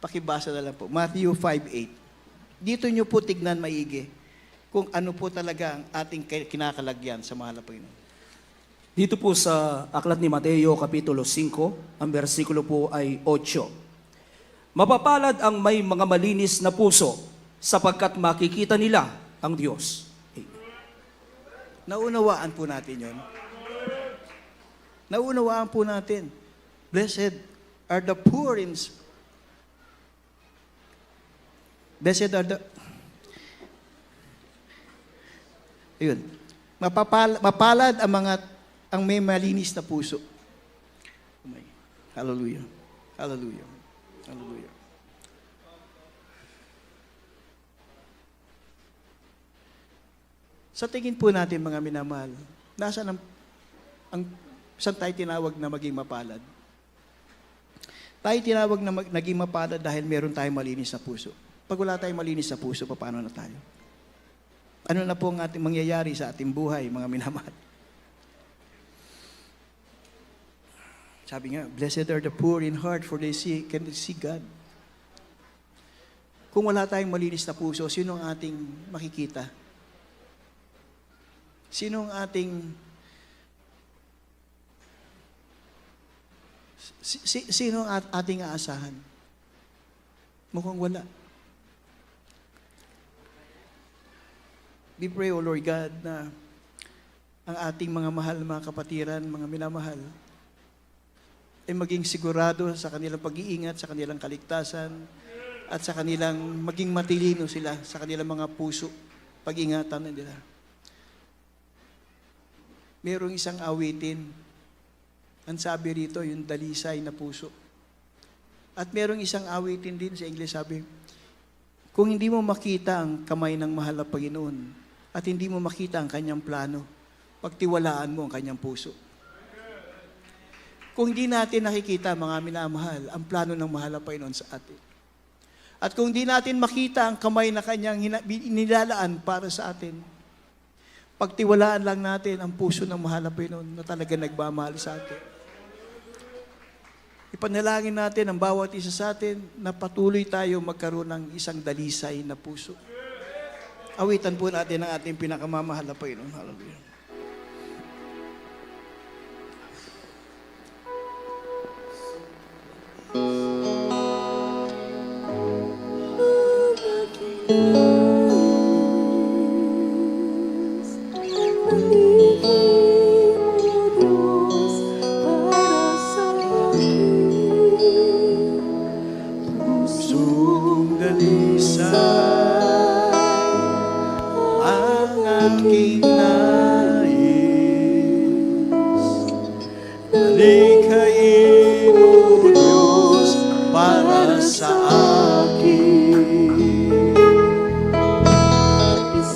Pakibasa na lang po. Matthew 5:8. Dito nyo po tignan maigi kung ano po talaga ang ating kinakalagyan sa mahal na Panginoon. Dito po sa aklat ni Mateo, Kapitulo 5, ang versikulo po ay 8. Mapapalad ang may mga malinis na puso sapagkat makikita nila ang Diyos. Naunawaan po natin yon. Naunawaan po natin. Blessed are the poor in Blessed are the... Ayun. Mapalad ang may malinis na puso. Hallelujah. Hallelujah. Hallelujah. Sa tingin po natin, mga minamahal, nasaan ang saan tayo tinawag na maging mapalad? Tayo tinawag na naging mapalad dahil meron tayong malinis na puso. Pag wala tayong malinis na puso, paano na tayo? Ano na po ang ating mangyayari sa ating buhay, mga minamahal? Sabi nga, blessed are the poor in heart, for they can see God. Kung wala tayong malinis na puso, sino ang ating makikita? Sino ang ating sino ang ating aasahan? Mukhang wala. We pray, O Lord God, na ang ating mga mahal, mga kapatiran, mga minamahal, ay maging sigurado sa kanilang pag-iingat, sa kanilang kaligtasan, at sa kanilang maging matilino sila sa kanilang mga puso, pag-ingatan nila. Merong isang awitin, ang sabi rito, yung dalisay na puso. At merong isang awitin din sa English, sabi, kung hindi mo makita ang kamay ng mahal na Panginoon, at hindi mo makita ang kanyang plano, pagtiwalaan mo ang kanyang puso. Kung hindi natin nakikita, mga minamahal, ang plano ng mahal na Panginoon sa atin, at kung hindi natin makita ang kamay na kanyang nilalaan para sa atin, pagtiwalaan lang natin ang puso ng mahal na Panginoon na talaga nagmamahal sa atin. Ipanalangin natin ang bawat isa sa atin na patuloy tayo magkaroon ng isang dalisay na puso. Awitan po natin ang ating pinakamamahal na Panginoon. Hallelujah. Pusong dalisay ang aking nais. Nalikhain mo, Diyos, para sa akin.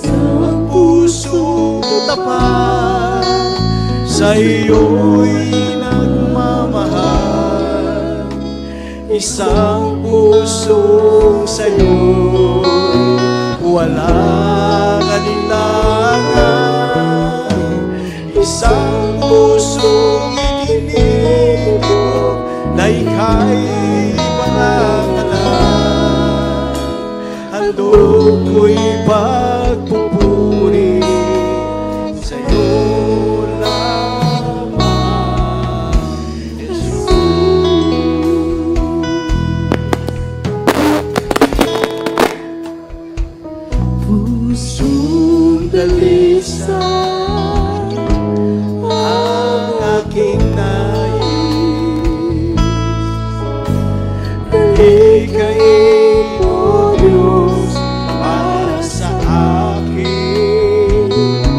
Ang pusong tapat sa iyo'y nagmamahal. Isang pusong sa'yo'y walang alinlangan. Isang pusong itinitibok na ika'y pangangalan. Handog ko'y pagpupuri sa'yo lamang, Jesus. Pusong dalisay ang aking nais. Dalikhain mo, Diyos, para sa akin.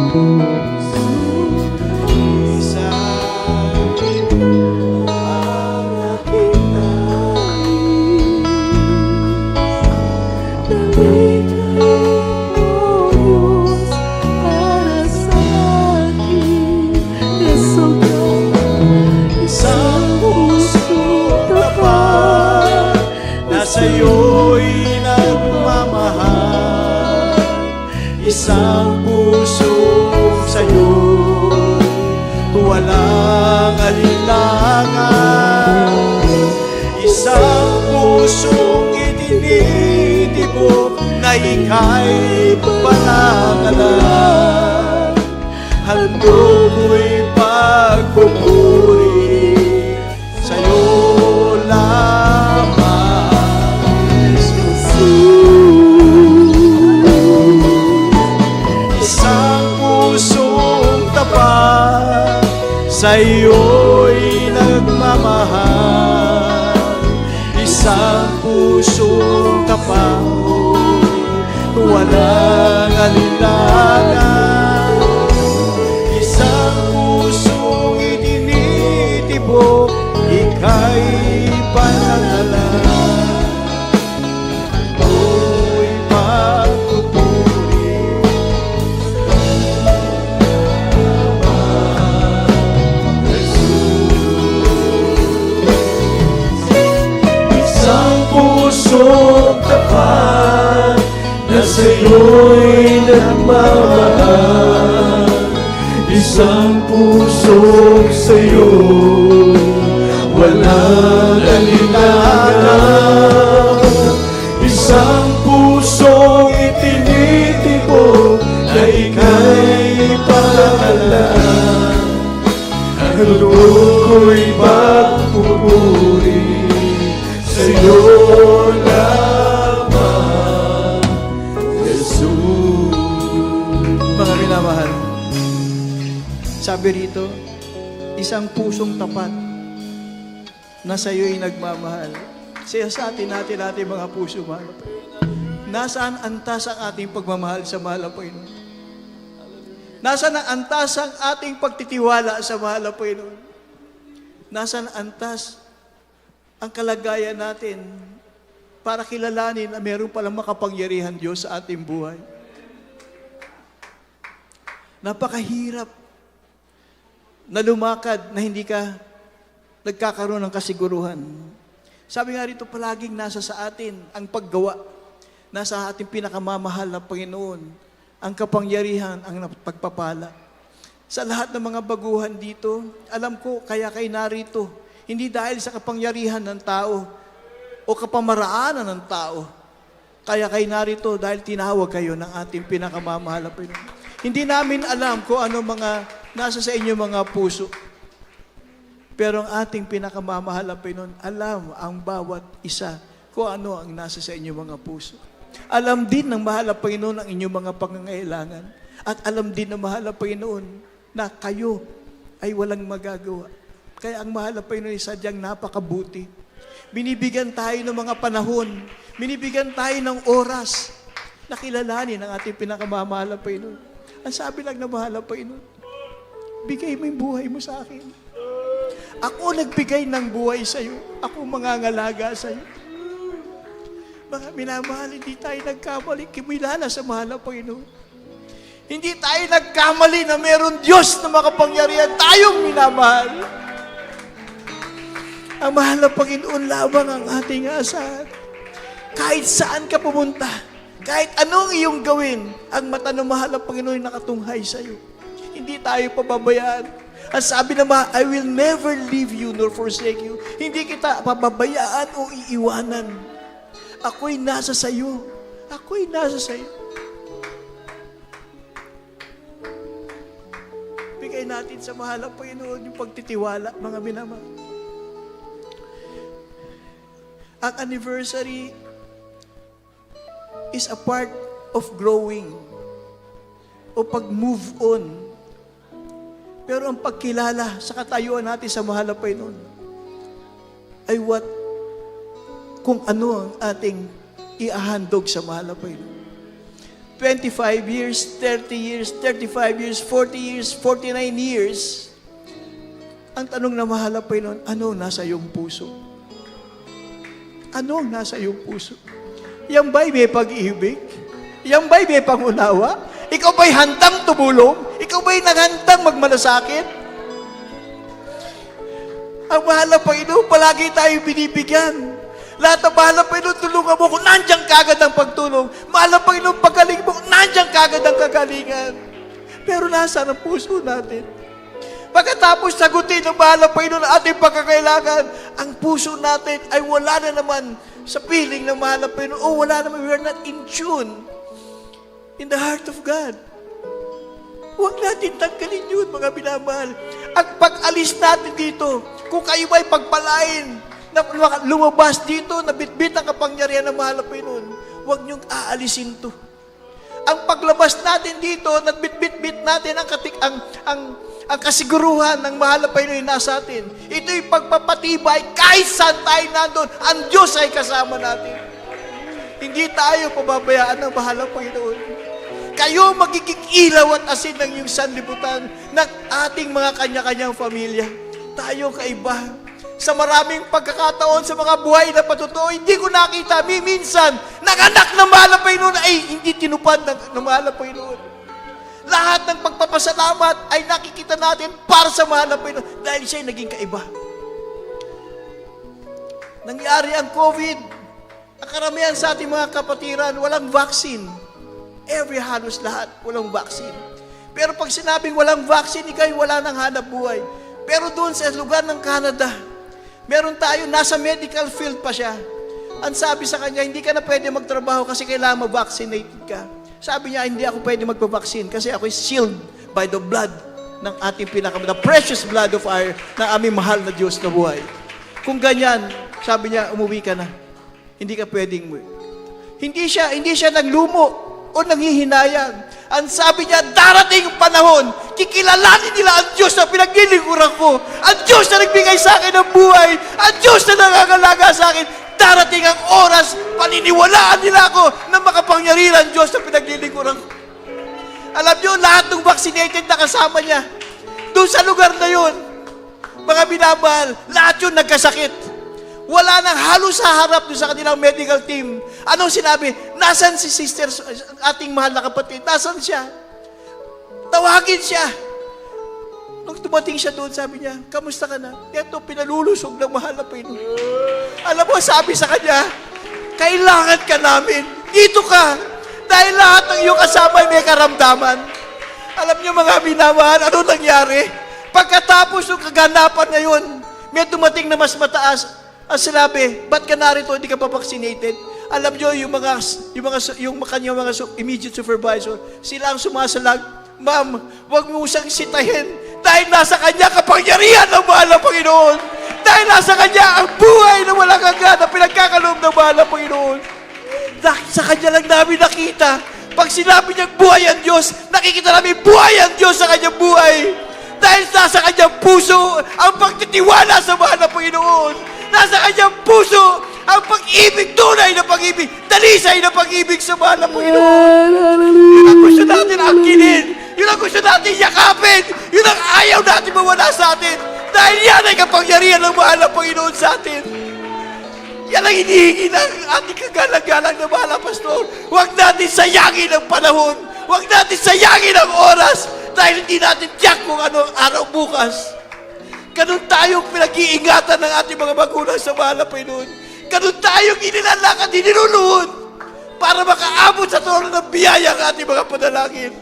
Pusong dalisay ang aking nais. Isang pusong tapat na sa'yo'y nagmamahal. Isang pusong sa'yo'y walang alinlangan. Isang pusong itinitibok na ika'y panangalan. Handog ko'y pagpupuri sa'yo lamang, Jesus. Isang pusong tapat sa'yo'y nagmamahal. Isang pusong tapat, walang alinlangan. Isang pusong itinitibok, ika'y panangalan. Ako'y pagpupuri Jesus. ako'y nagmamahal, isang puso sa'yo, walang alinlangan. Isang pusong itinitiko na ika'y palahalaan. Ang loob ko'y magpupuri sa'yo lamang, Jesus. Mga minamahal, sabi rito, isang pusong tapat na sa iyo'y nagmamahal. Sa atin natin mga puso, mahal. Nasaan antas ang ating pagmamahal sa mahal na Panginoon? Nasaan ang antas ang ating pagtitiwala sa mahal na Panginoon? Nasaan ang antas ang kalagayan natin para kilalanin na meron palang makapangyarihan Diyos sa ating buhay? Napakahirap na lumakad na hindi ka nagkakaroon ng kasiguruhan. Sabi nga rito, palaging nasa sa atin ang paggawa. Nasa ating pinakamamahal na Panginoon ang kapangyarihan, ang pagpapala. Sa lahat ng mga baguhan dito, alam ko, kaya kayo narito. Hindi dahil sa kapangyarihan ng tao o kapamaraanan ng tao. Kaya kayo narito dahil tinawag kayo ng ating pinakamamahal na Panginoon. Hindi namin alam kung ano mga nasa sa inyo mga puso. Pero ang ating pinakamamahal na Panginoon, alam ang bawat isa kung ano ang nasa sa inyo mga puso. Alam din ng mahal na Panginoon ang inyong mga pangangailangan. At alam din ng mahal na Panginoon na kayo ay walang magagawa. Kaya ang mahal na Panginoon ay sadyang napakabuti. Binibigyan tayo ng mga panahon, binibigyan tayo ng oras na kilalanin ang ating pinakamamahal na Panginoon. Ang sabi lang ng mahal na Panginoon, bigay mo yung buhay mo sa akin. Ako nagbigay ng buhay sa iyo. Ako mangangalaga sa iyo. Mga minamahal, hindi tayo nagkamali. Kimilala sa mahal na Panginoon. Hindi tayo nagkamali na meron Diyos na makapangyarihan. Tayong minamahal. Ang mahal na Panginoon lamang ang ating asahan. Kahit saan ka pumunta, kahit anong iyong gawin, ang mata ng mahal na Panginoon nakatunghay sa iyo. Hindi tayo pababayaan. Ang sabi naman, I will never leave you nor forsake you. Hindi kita pababayaan o iiwanan. Ako'y nasa sayo. Ako'y nasa sayo. Bigay natin sa mahal na Panginoon yung pagtitiwala, mga minamahal. Ang anniversary is a part of growing o pag-move on. Pero ang pagkilala sa katayuan natin sa mahal na Panginoon ay kung ano ang ating iahandog sa mahal na Panginoon. 25 years, 30 years, 35 years, 40 years, 49 years. Ang tanong na mahal na Panginoon, ano nasa iyong puso? Ano ang nasa iyong puso? Yan ba'y may pag-ibig? Yan ba'y may pangunawa? Ikaw ba'y handang tumulong? Ikaw ba'y naghandang magmalasakit? Ang mahal na Panginoon, palagi tayo binibigyan. Lahat ng mahal na Panginoon, tulungan mo kung nandiyan kagad ang pagtulong. Mahal na Panginoon, pagaling mo kung nandiyan kagad ang kagalingan. Pero nasaan ang puso natin? Pagkatapos sagutin ng mahal na Panginoon ang ating pagkakailangan, ang puso natin ay wala na naman sa piling ng mahal na Panginoon. O wala naman, we are not in tune in the heart of God. Huwag natin tanggalin yun, mga binamahal. Ang pag-alis natin dito, kung kayo ay pagpalain, na lumabas dito, na bitbit ang kapangyarihan ng mahal na Panginoon, huwag niyong aalisin to. Ang paglabas natin dito, nagbitbit-bit natin ang kasiguruhan ng mahal na Panginoon nasa atin. Ito'y pagpapatibay, kahit saan tayo nandun, ang Diyos ay kasama natin. Hindi tayo pababayaan ng mahal na Panginoon. Kayo magiging ilaw at asin ng iyong sanlibutan ng ating mga kanya-kanyang pamilya. Tayo kaiba. Sa maraming pagkakataon sa mga buhay na patutuo, hindi ko nakita, minsan, nanganak na mahal na Panginoon ay hindi tinupad ng mahal na Panginoon. Lahat ng pagpapasalamat ay nakikita natin para sa mahal na Panginoon dahil siya ay naging kaiba. Nangyari ang COVID. Ang karamihan sa ating mga kapatiran, walang vaccine. halos lahat, walang vaccine. Pero pag sinabing walang vaccine, ikay wala nang hanap buhay. Pero doon sa lugar ng Canada, meron tayo, nasa medical field pa siya. Ang sabi sa kanya, hindi ka na pwede magtrabaho kasi kailangan ma-vaccinated ka. Sabi niya, hindi ako pwede magpa-vaccine kasi ako is sealed by the blood ng ating the precious blood of ng aming mahal na Diyos na buhay. Kung ganyan, sabi niya, umuwi ka na. Hindi ka pwedeng umuwi. Hindi siya naglumo o nanghihinayang. Ang sabi niya, darating ang panahon, kikilalanin nila ang Diyos na pinaglilingkuran ko, ang Diyos na nagbigay sa akin ng buhay, ang Diyos na nangangalaga sa akin. Darating ang oras, paniniwalaan nila ako na makapangyarihan Diyos na pinaglilingkuran ko. Alam niyo, lahat ng vaccinated na kasama niya, doon sa lugar na yun, mga binabahal, lahat yun nagkasakit. Wala nang halos sa harap doon sa kanilang medical team. Anong sinabi? Nasaan si sister, ating mahal na kapatid? Nasaan siya? Tawagin siya. Nung tumating siya doon, sabi niya, kamusta ka na? Ito, pinalulusog ng mahal na Panginoon. Alam mo, sabi sa kanya, kailangan ka namin. Dito ka. Dahil lahat ng iyong kasama ay may karamdaman. Alam niyo mga minamahal, ano nangyari? Pagkatapos ng kaganapan ngayon, may dumating na mas mataas. Ang sinabi, ba't ka narito, hindi ka pa vaccinated? Alam niyo, yung kanyang mga immediate supervisor, sila ang sumasalag, ma'am, huwag mo siyang sitahin dahil nasa kanya kapangyarihan ng mahal ng Panginoon. Dahil nasa kanya ang buhay na walang hanggan na pinagkakaloob ng mahal ng Panginoon. Sa kanya lang namin nakita. Pag sinabi niyang buhay ang Diyos, nakikita namin buhay ang Diyos sa kanyang buhay. Dahil nasa kanyang puso ang pagtitiwala sa mahal ng Panginoon. Nasa kanyang puso ang pag-ibig, tunay na pag-ibig, dalisay na pag-ibig sa mahal ng Panginoon. Yun ang gusto natin angkinin. Yun ang gusto natin yakapin. Yun ang ayaw natin mawala sa atin. Dahil yan ay kapangyarihan ng mahal ng Panginoon sa atin. Yan ang hinihingi ng ating kagalang-galang na mahal na pastor. Huwag natin sayangin ang panahon. Huwag natin sayangin ang oras. Dahil hindi natin tiyak kung ano ang araw bukas. Ganun tayong pinag-iingatan ng ating mga magulang sa mahal na Panginoon. Ganun tayong inilalak at iniluluhod para makaabot sa trono ng biyaya ang ating mga panalangin.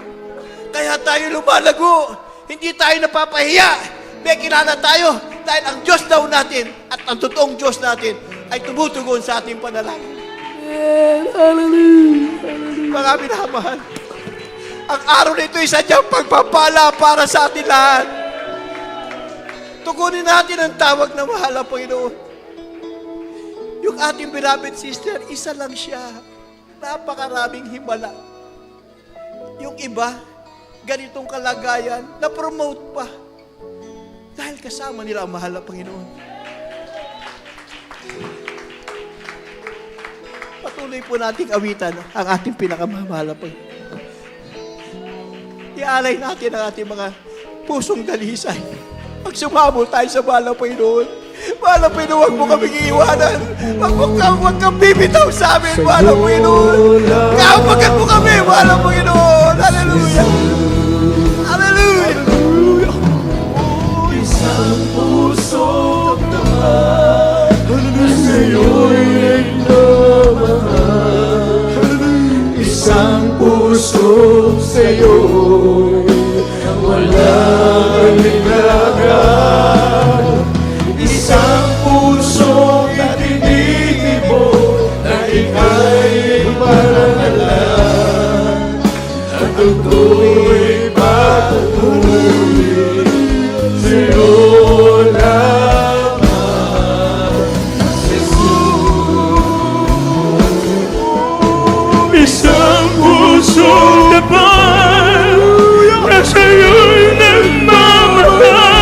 Kaya tayo lumalago. Hindi tayo napapahiya. May kilala tayo dahil ang Diyos daw natin at ang totoong Diyos natin ay tumutugon sa ating panalangin. Mga minamahal, ang araw nito ay sadyang pagpapala para sa atin lahat. Tugunin natin ang tawag na mahal na Panginoon. Yung ating beloved sister, isa lang siya. Napakaraming himala. Yung iba, ganitong kalagayan, na-promote pa. Dahil kasama nila ang mahal na Panginoon. Patuloy po nating awitan ang ating pinakamamahal na Panginoon. Ialay natin ang ating mga pusong dalisay. Pag sumabol tayo sa mahal na Panginoon, mahal na Panginoon, huwag mo kaming iiwanan. Huwag kang bibitaw sa amin, mahal na Panginoon. Kaamagan mo kami, mahal na Panginoon. Hallelujah! Hallelujah! Isang puso naman sa'yo'y nagmamahal. Isang puso sa'yo'y walang hinagan. Isang puso na tinitibok na ika'y parangalan. At ako'y patuloy sa'yo lamang, Jesus. Isang puso na ba na sa'yo'y nagmamahal.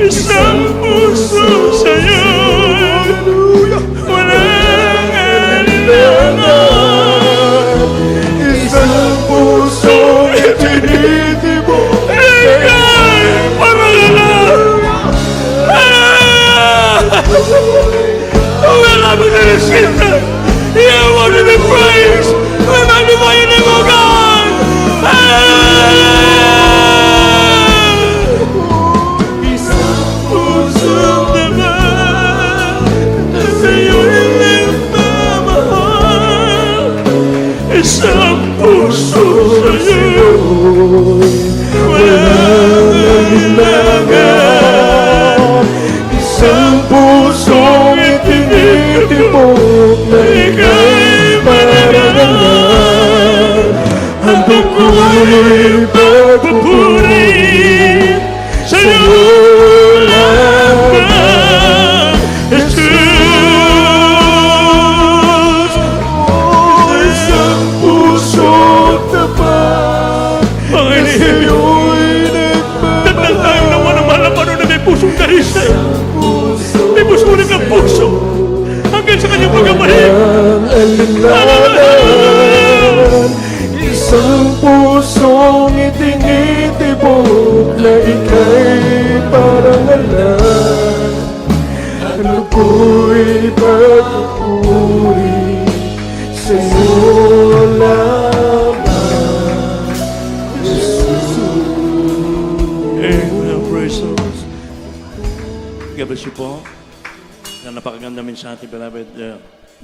Isang puso sa'yo'y walang alinlangan. Isang puso itinitibok ika'y parangalan. Oh, I love you, Jesus. You want to be praised. We magnify your name, oh God. Isang puso God bless you po. Na napakaganda min sa ating beloved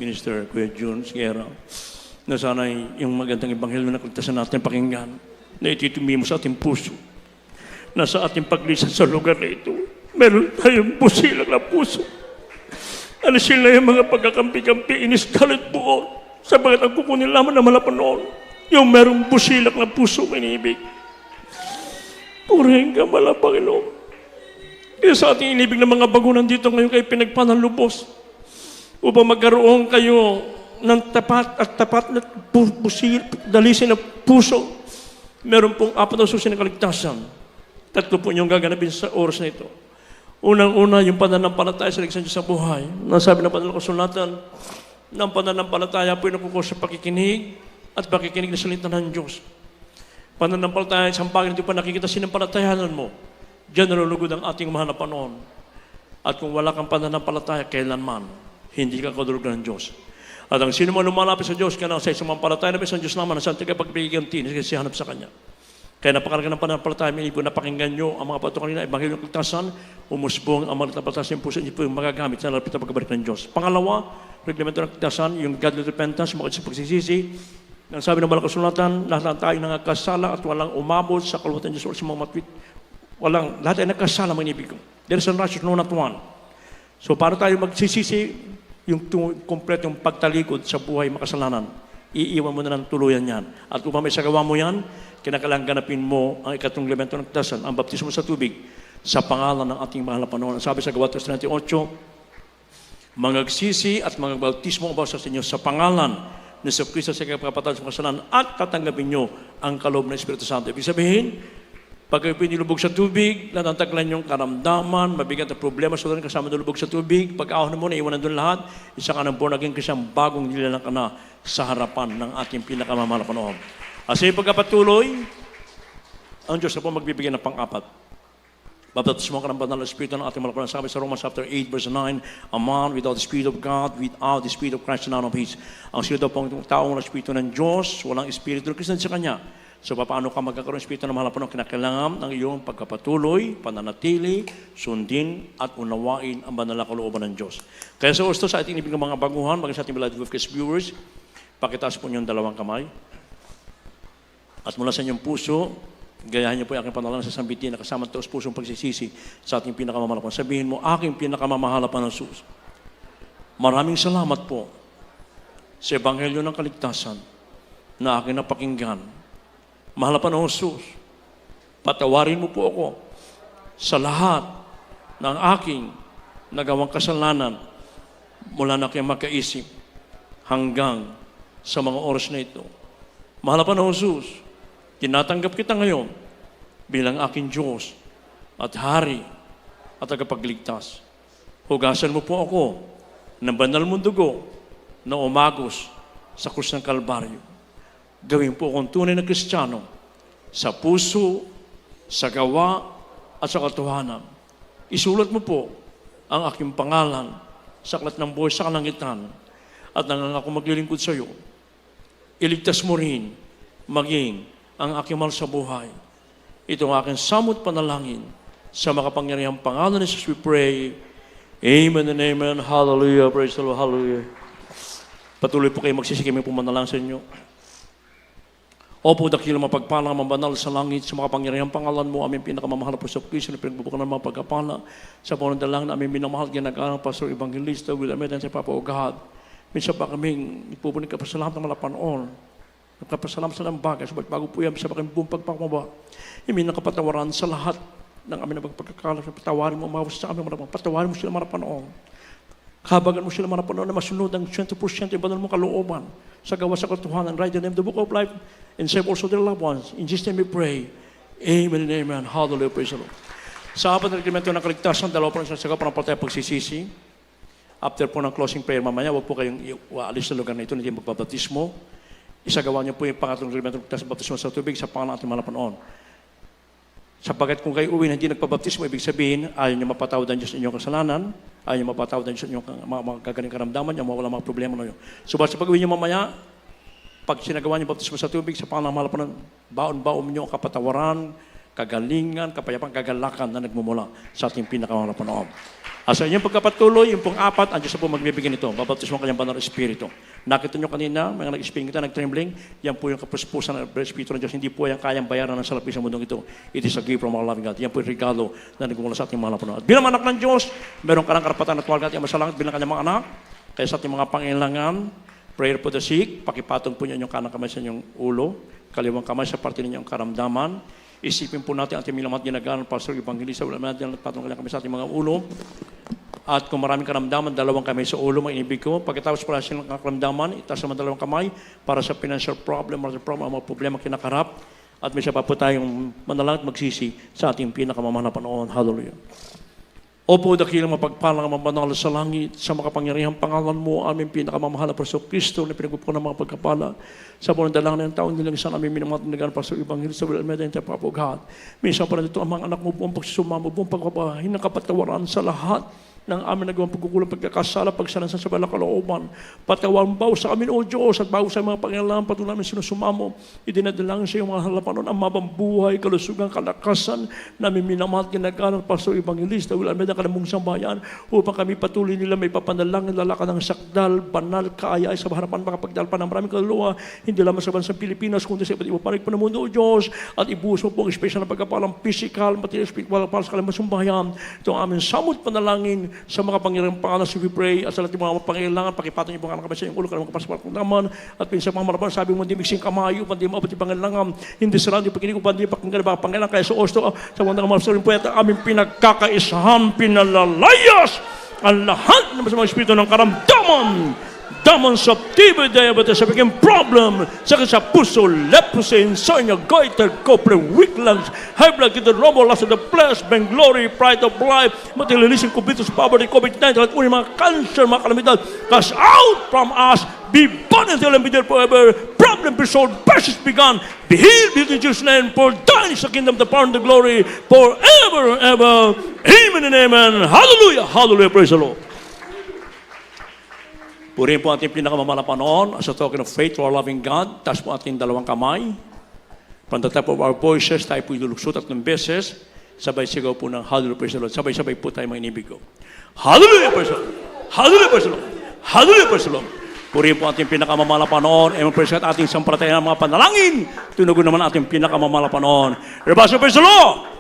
Minister Kuya June Sierra. Na sana yung magandang ebanghelyo na kaligtasan natin pakinggan na ititumimo sa ating puso. Na sa ating paglisan sa lugar na ito, meron tayong busilang na puso. Alisin na yung mga pagkakampi-kampi, iniskalit buo, sabagat ang kukunin lamang na malapanoon, yung merong busilak na puso inibig. Purihin ka mala, Panginoon. Kaya sa ating inibig ng mga bagunan dito ngayon kayo pinagpanang lubos upang magkaroon kayo ng tapat na dalisin na puso. Meron pong 4 na susi ng kaligtasan. 3 po niyong gaganapin sa oras na ito. Unang-una, yung pananampalataya sa ligtas sa buhay. Nasabi ng Padre Kasulatan, ng pananampalataya po yung nakukuha sa pakikinig at pakikinig na salita ng Diyos. Pananampalataya, isang bagay na hindi pa nakikita sinampalatayanan mo. Diyan nalulugod ang ating mahal na Panginoon. At kung wala kang pananampalataya, kailanman, hindi ka kadulog ng Diyos. At ang sino man lumalapit sa Diyos, kaya sa isang mampalataya na sa Diyos naman, sa ating pagbiganti, kasi hanap sa Kanya. Kaya napakalaga ng pananampalataya, may ipo napakinggan nyo ang mga pato kanina, Ebanghelyo ng Kaligtasan, umusbong ang mga patas yung puso, hindi po yung magagamit sa lalapit na pagbabalik ng Diyos. Pangalawa, reglamento ng Kaligtasan, yung godly repentance, mga sa pagsisisi. Ang sabi ng Banal na Kasulatan, lahat tayo nangakasala at walang umabot sa kalwatan ng Diyos o sa mga matwid. Lahat ay nagkasala, mga inibig ko. There is a righteous, no not one. So, para tayo magsisisi, yung kompletong pagtalikod sa buhay makasalanan, iiwan mo na ng tuluyan yan. At upang may sagawa mo yan, kinakailangan ganapin mo ang ikatlong elemento ng kaligtasan, ang baptismo sa tubig, sa pangalan ng ating mahal na Panginoon. Sabi sa Gawa 3:28, magagsisi at magbaptismo ang bawat sa inyo sa pangalan ni Jesu Cristo sa kapatid sa kasalanan at tatanggapin nyo ang kaloob ng Espiritu Santo. Ibig sabihin, pag kayo pinilubog sa tubig, natataglan yung karamdaman, mabigat na problema sa doon kasama nilubog sa tubig, pag ahon mo na, iwanan doon lahat, isa ka ng born again kasi ang bagong nilalang ka na sa harapan ng ating pinakamamahal na Panginoon. Kasi pagkapatuloy, ang Diyos na po magbibigay ng pang-4. Baptismo ka ng banal na Espiritu ng ating malakpan. Sabi sa Romans chapter 8, verse 9, a man without the Spirit of God, without the Spirit of Christ, none of His. Ang sino daw pong taong na Espiritu ng Diyos, walang Espiritu ng Kristo sa Kanya. So, paano ka magkakaroon ng Espiritu ng mahal na Panginoon? Kinakailangan ng iyong pagkapatuloy, pananatili, sundin, at unawain ang banal na kalooban ng Diyos. Kaya sa gusto sa ating ibig ng mga baguhan, maging sa ating beloved viewers, pakitaas po niyong 2 kamay. At mula sa inyong puso, gayahin niyo po yung aking panalangin sa sambitin na kasama taos pusong pagsisisi sa ating pinakamamahal. Sabihin mo, aking pinakamamahal na Jesus. Maraming salamat po sa Ebanghelyo ng Kaligtasan na aking napakinggan. Mahal na Jesus, patawarin mo po ako sa lahat ng aking nagawang kasalanan mula na kayo makaisip hanggang sa mga oras na ito. Mahal na Jesus, tinatanggap kita ngayon bilang aking Diyos at Hari at tagapagligtas. Hugasan mo po ako ng banal mong dugo na umagos sa krus ng Kalbaryo. Gawin po akong tunay na Kristiyano sa puso, sa gawa, at sa katotohanan. Isulat mo po ang aking pangalan sa aklat ng buhay sa kalangitan at nangangako maglilingkod sa iyo. Iligtas mo rin maging ang aking mahal sa buhay. Ito ang aking samot panalangin sa makapangyarihang pangalan ni Jesus we pray. Amen and amen. Hallelujah. Praise the Lord. Hallelujah. Patuloy po kayo magsisikim po manalangin sa inyo. Opo, dakilang mapagpala ang banal sa langit, sa makapangyarihang pangalan mo, aming pinakamamahal po sa Kristo na pinagbubukan ng mga pagkapala. Sa punong dalangin na aming minamahal, ginagalang Pastor Evangelista, William Eden, sa Papa o God. Minsan pa kaming ipupunin ka pa sa lahat ng malapanoon. Nagkapasalamat sa ng bagay, subalit bago po yan, sa aking buong pagpapamaba. Imin ng kapatawaran sa lahat ng aming pagkakalas, patawarin mo, umawas sa aming malapanoon, patawarin mo sila malapanoon. Habagan mo sila malapanoon na masunod ang 100% yung banal mong kalooban sa gawa sa katotohanan. Write the name, the book of life, and save also their loved ones. In Jesus' name we pray. Amen and amen. Hallelujah. Praise the Lord. Sa apat na reglamento ng kaligtasan, 2 pa rin sa sagapan ng patay pagsisisi. After po ng closing prayer mamaya, huwag po kayong waalis sa lugar na ito, hindi magbabatismo. Isagawa niyo po yung pangatlong reglamento ng kaligtasan, baptismo sa tubig sa pangalan ating malapanoon. Sapagat kung kayo uwi na hindi nagpabaptismo, ibig sabihin, ayaw niyo mapatawad ang Diyos sa inyong kasalanan, ayaw niyo mapatawad ang Diyos sa inyong mga gagaling karamdaman niyo, mawala mga problema na yun. So, sa pag-uwi niyo mamaya, pag sinagawa niyo baptismo sa tubig, sa pangalan ng malapanan, baon-baon niyo ang kapatawaran, kagalingan, kapayapang kagalakan na nagmumula sa ating pinakamalapanon. At sa inyong pagkapatuloy, yung pong apat, ang Diyos na po magbibigay nito. Babaptis mo ang kanyang banal na Espiritu. Nakita nyo kanina, mga nag-speaking kita, nag-trembling, yan po yung kapuspusan ng Espiritu ng Diyos. Hindi po yan kayang bayaran ng salapi sa mundong ito. It is a gift from our loving God. Yan po yung regalo na nagmumula sa ating mga napuno. At bilang anak ng Diyos, meron ka ng karapatan at tuwalga at yung masalangit bilang kanyang mga anak. Kaya sa ating mga pangailangan, prayer for the sick, pakipatong po niyo yung kanang kamay sa inyong ulo, kaliwang kamay sa parte ninyong karamdaman. Isipin po natin ating minamat ginagawa ng Pastor Evangelista, wala natin patong kanya kami sa ating mga ulo. At kung maraming karamdaman, dalawang kamay sa ulo, may inibig ko. Pagkatapos pala silang karamdaman, itaas naman dalawang kamay para sa financial problem, or mga problema kinakarap. At may siya pa po tayong manalangit magsisi sa ating pinakamamahal na panahon. Hallelujah. Opo, dakilang mapagpalang ang mabanal sa langit, sa makapangyarihang pangalan mo, aming pinakamamahal na Pastor Kristo, na pinagpupo ng mga pagkapala. Sa buong dalangan ng taon nilang isang aming minamatagan Pastor Evangelista, will admit and type of God. Minsan pa rin ito ang mga anak mo buong pagsusumamo, buong pagpapahin ng kapatawaran sa lahat ng aming nagawang pagkukulang, pagkakasala, pagsalansan sa balang kalooban. Patawan baw sa amin, O Diyos, at baw sa mga pangailangan, patuloy namin sinusumamo. Idinadalangin sa iyong mga halapanon, ang mabambuhay, kalusugan, kalakasan, namin minamahal, ginagalang Pastor Evangelista, will admit ang kalamong sambayan, upang kami patuloy nila may papanalangin, lalakad ng sakdal, banal, kaaya, sa harapan, makapagdalpan ng maraming kaluluwa, hindi lamang sa bansang Pilipinas, kundi sa iba't ibang panig pa ng mundo, O Diyos, at ibuhos mo po ang espesyal na pagkapalang physical, material, spiritual, para sa kalamang sambayan. Ito ang aming samot panalangin sa mga pangyayang pangalan, we pray, at sa lahat ng mga pangailangan, pakipatan niyo po ang kabay sa iyong ulo, kalamang kapasapal kong naman, at pinsa mga marapan, sabi mo, hindi miksing kamayo, pandi mo abot yung pangailangan, hindi sarang, hindi pakinig ko, pandi pakinggan ba pangailangan, kaya sa osto, sa mga mga po, at aming pinagkakaisahan, pinalalayas, ang lahat ng mga espiritu ng karamdaman, demons of TB, diabetes, sa biging problem, sakit sa puso, leprosy, insomnia, goiter, copper, weak lungs, high blood, kidromo, lust of the flesh, vainglory, pride of life, materialism, covetous, poverty, COVID-19, at ulit mga cancer, mga kalamidad, cast out from us, be born until and be there forever, problem be solved, precious begun, be healed, be in Jesus' name, for thine is the kingdom, the power, and the glory, forever and ever. Amen and amen. Hallelujah, hallelujah, praise the Lord. Purihin po ating pinakamamahal na Panginoon as a token of faith to our loving God. Taas po ating dalawang kamay. From the top of our voices, tayo po iluluksot 3 beses. Sabay sigaw po ng Hallelujah, praise the Lord. Sabay-sabay po tayo mga inibig ko. Hallelujah, praise the Lord. Hallelujah, praise the Lord. Hallelujah, praise the Lord. Purihin po ating pinakamamahal na Panginoon. Amen, praise God, ating sampalatayan ng mga panalangin. Tunugon naman ating pinakamamahal na Panginoon. Everybody, praise the Lord.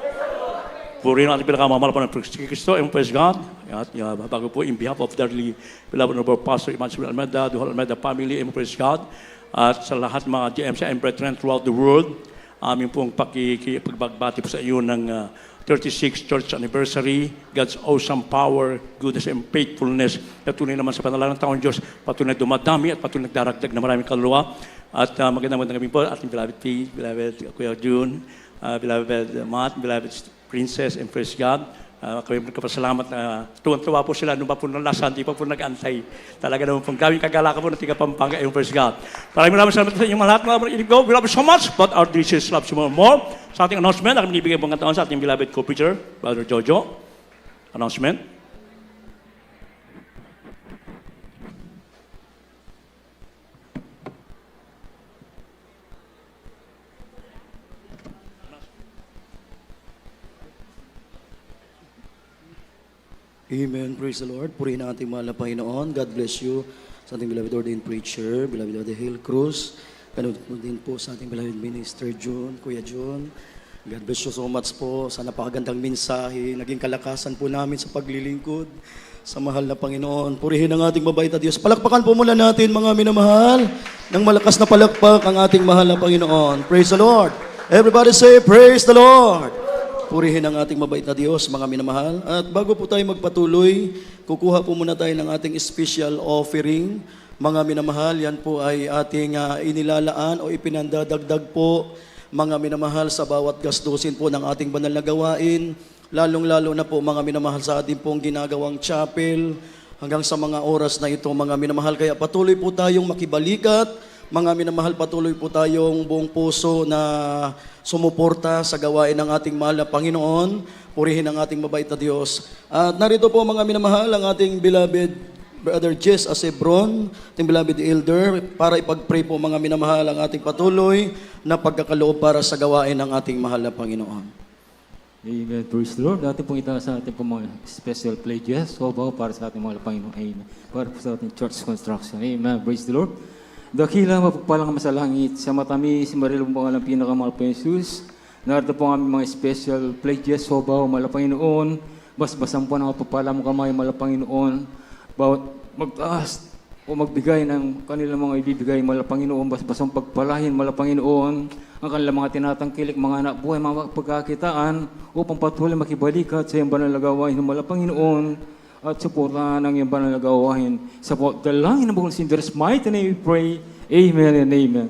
Purihin natin pinakamamahal pa ng Kristo, and praise God. At bago po, in behalf of the beloved of our Pastor Emmanuel Almeida, the whole Almeida family, and praise God. At sa lahat mga GMC and brethren throughout the world, amin pong pagbati po sa iyo ng 36th church anniversary, God's awesome power, goodness, and faithfulness. At tunay naman sa panalangin ng taong Diyos, patuloy dumadami at patuloy nagdaragdag na maraming kaluluwa. At magandang gabi po, ating beloved P, beloved Kuya June, beloved Matt, beloved Princess, and praise God. Kami magkapasalamat na tuwan-tuwa po sila nung pa po nalasan, di pa po nag-antay. Talaga naman pong gawing kagalakan po ng tiga Pampanga, and praise God. Maraming salamat sa inyong lahat, mga inig-go. We love you so much, but our Jesus loves you more. Sa ating announcement, aking binibigay pong kataon sa ating beloved co-preacher, Brother Jojo. Announcement. Amen. Praise the Lord. Purihin ang ating mahal na Panginoon. God bless you sa ating beloved ordained preacher, beloved Hill Cruz. Ganun din po sa ating beloved minister June, Kuya June. God bless you so much po sa napakagandang mensahe. Naging kalakasan po namin sa paglilingkod sa mahal na Panginoon. Purihin ang ating mabait na Diyos. Palakpakan po mula natin, mga minamahal, ng malakas na palakpak ang ating mahal na Panginoon. Praise the Lord. Everybody say, praise the Lord. Purihin ang ating mabait na Diyos, mga minamahal. At bago po tayo magpatuloy, kukuha po muna tayo ng ating special offering. Mga minamahal, yan po ay ating inilalaan o ipinandadagdag po, mga minamahal, sa bawat gastusin po ng ating banal na gawain. Lalong-lalo na po, mga minamahal, sa ating pong ginagawang chapel, hanggang sa mga oras na ito, mga minamahal. Kaya patuloy po tayong makibalikat. Mga minamahal, patuloy po tayong buong puso na sumuporta sa gawain ng ating mahal na Panginoon. Purihin ang ating mabait na Diyos. At narito po, mga minamahal, ang ating beloved Brother Jess Asebron, ating beloved elder, para ipag-pray po, mga minamahal, ang ating patuloy na pagkakaloob para sa gawain ng ating mahal na Panginoon. Amen. Praise the Lord. Dati pong itaas sa ating pong mga special pledges. So, para sa ating mga Panginoon. Amen. Para po sa ating church construction. Amen. Praise the Lord. Dakila mapagpalang masalangit sa matamis, marilong pangalang pinakamahal po Jesus. Narito po ang aming mga special pledges. So, mala Panginoon. Basbasan po ng papalang kamay, mala Panginoon. Bawat magtaas o magbigay ng kanilang mga ibibigay, mala Panginoon. Basbasang pagpalahin, mala Panginoon. Ang kanilang mga tinatangkilik, mga anak buhay, mga pagkakitaan upang patuloy makibalikat sa iyong banal na gawain ng mala Panginoon at suportahan ang iyong banal na gawain. Sa dalangin ng bukong sinderes, mighty name we pray. Amen and amen.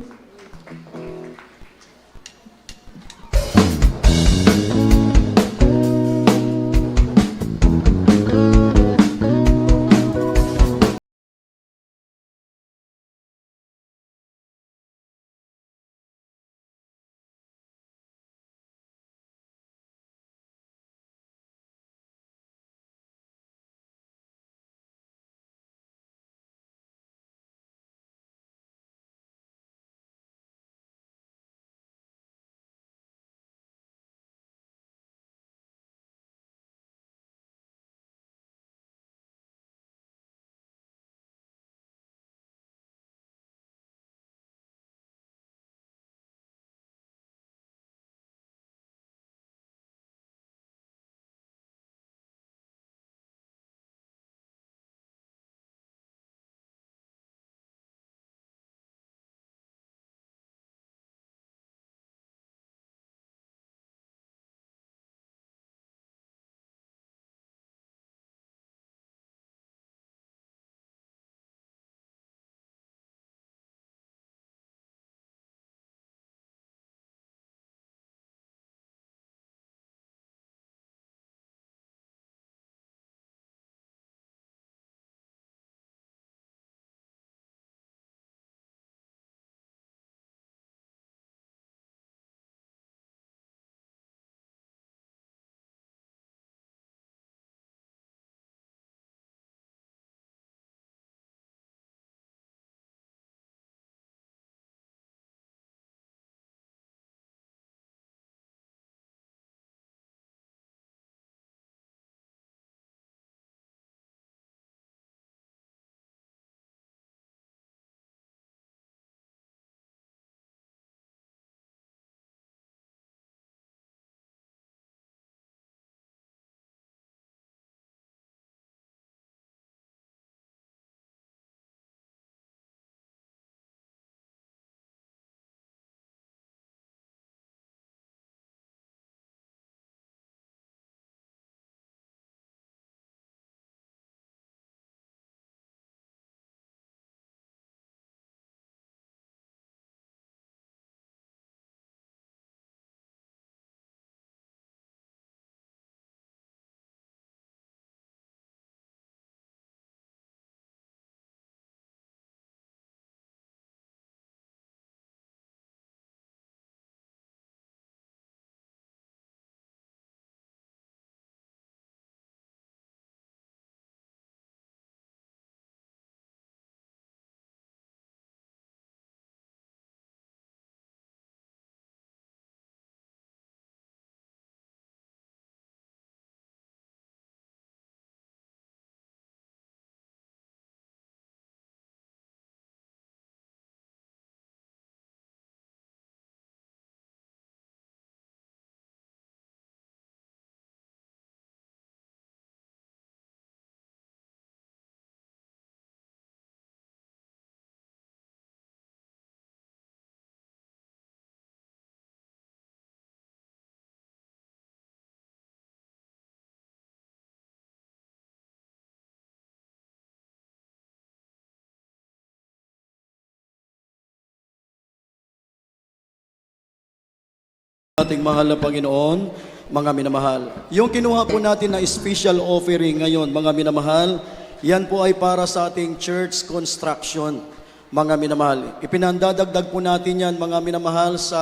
Ating mahal na Panginoon, mga minamahal. Yung kinuha po natin na special offering ngayon, mga minamahal, yan po ay para sa ating church construction, mga minamahal. Ipinandadagdag po natin yan, mga minamahal, sa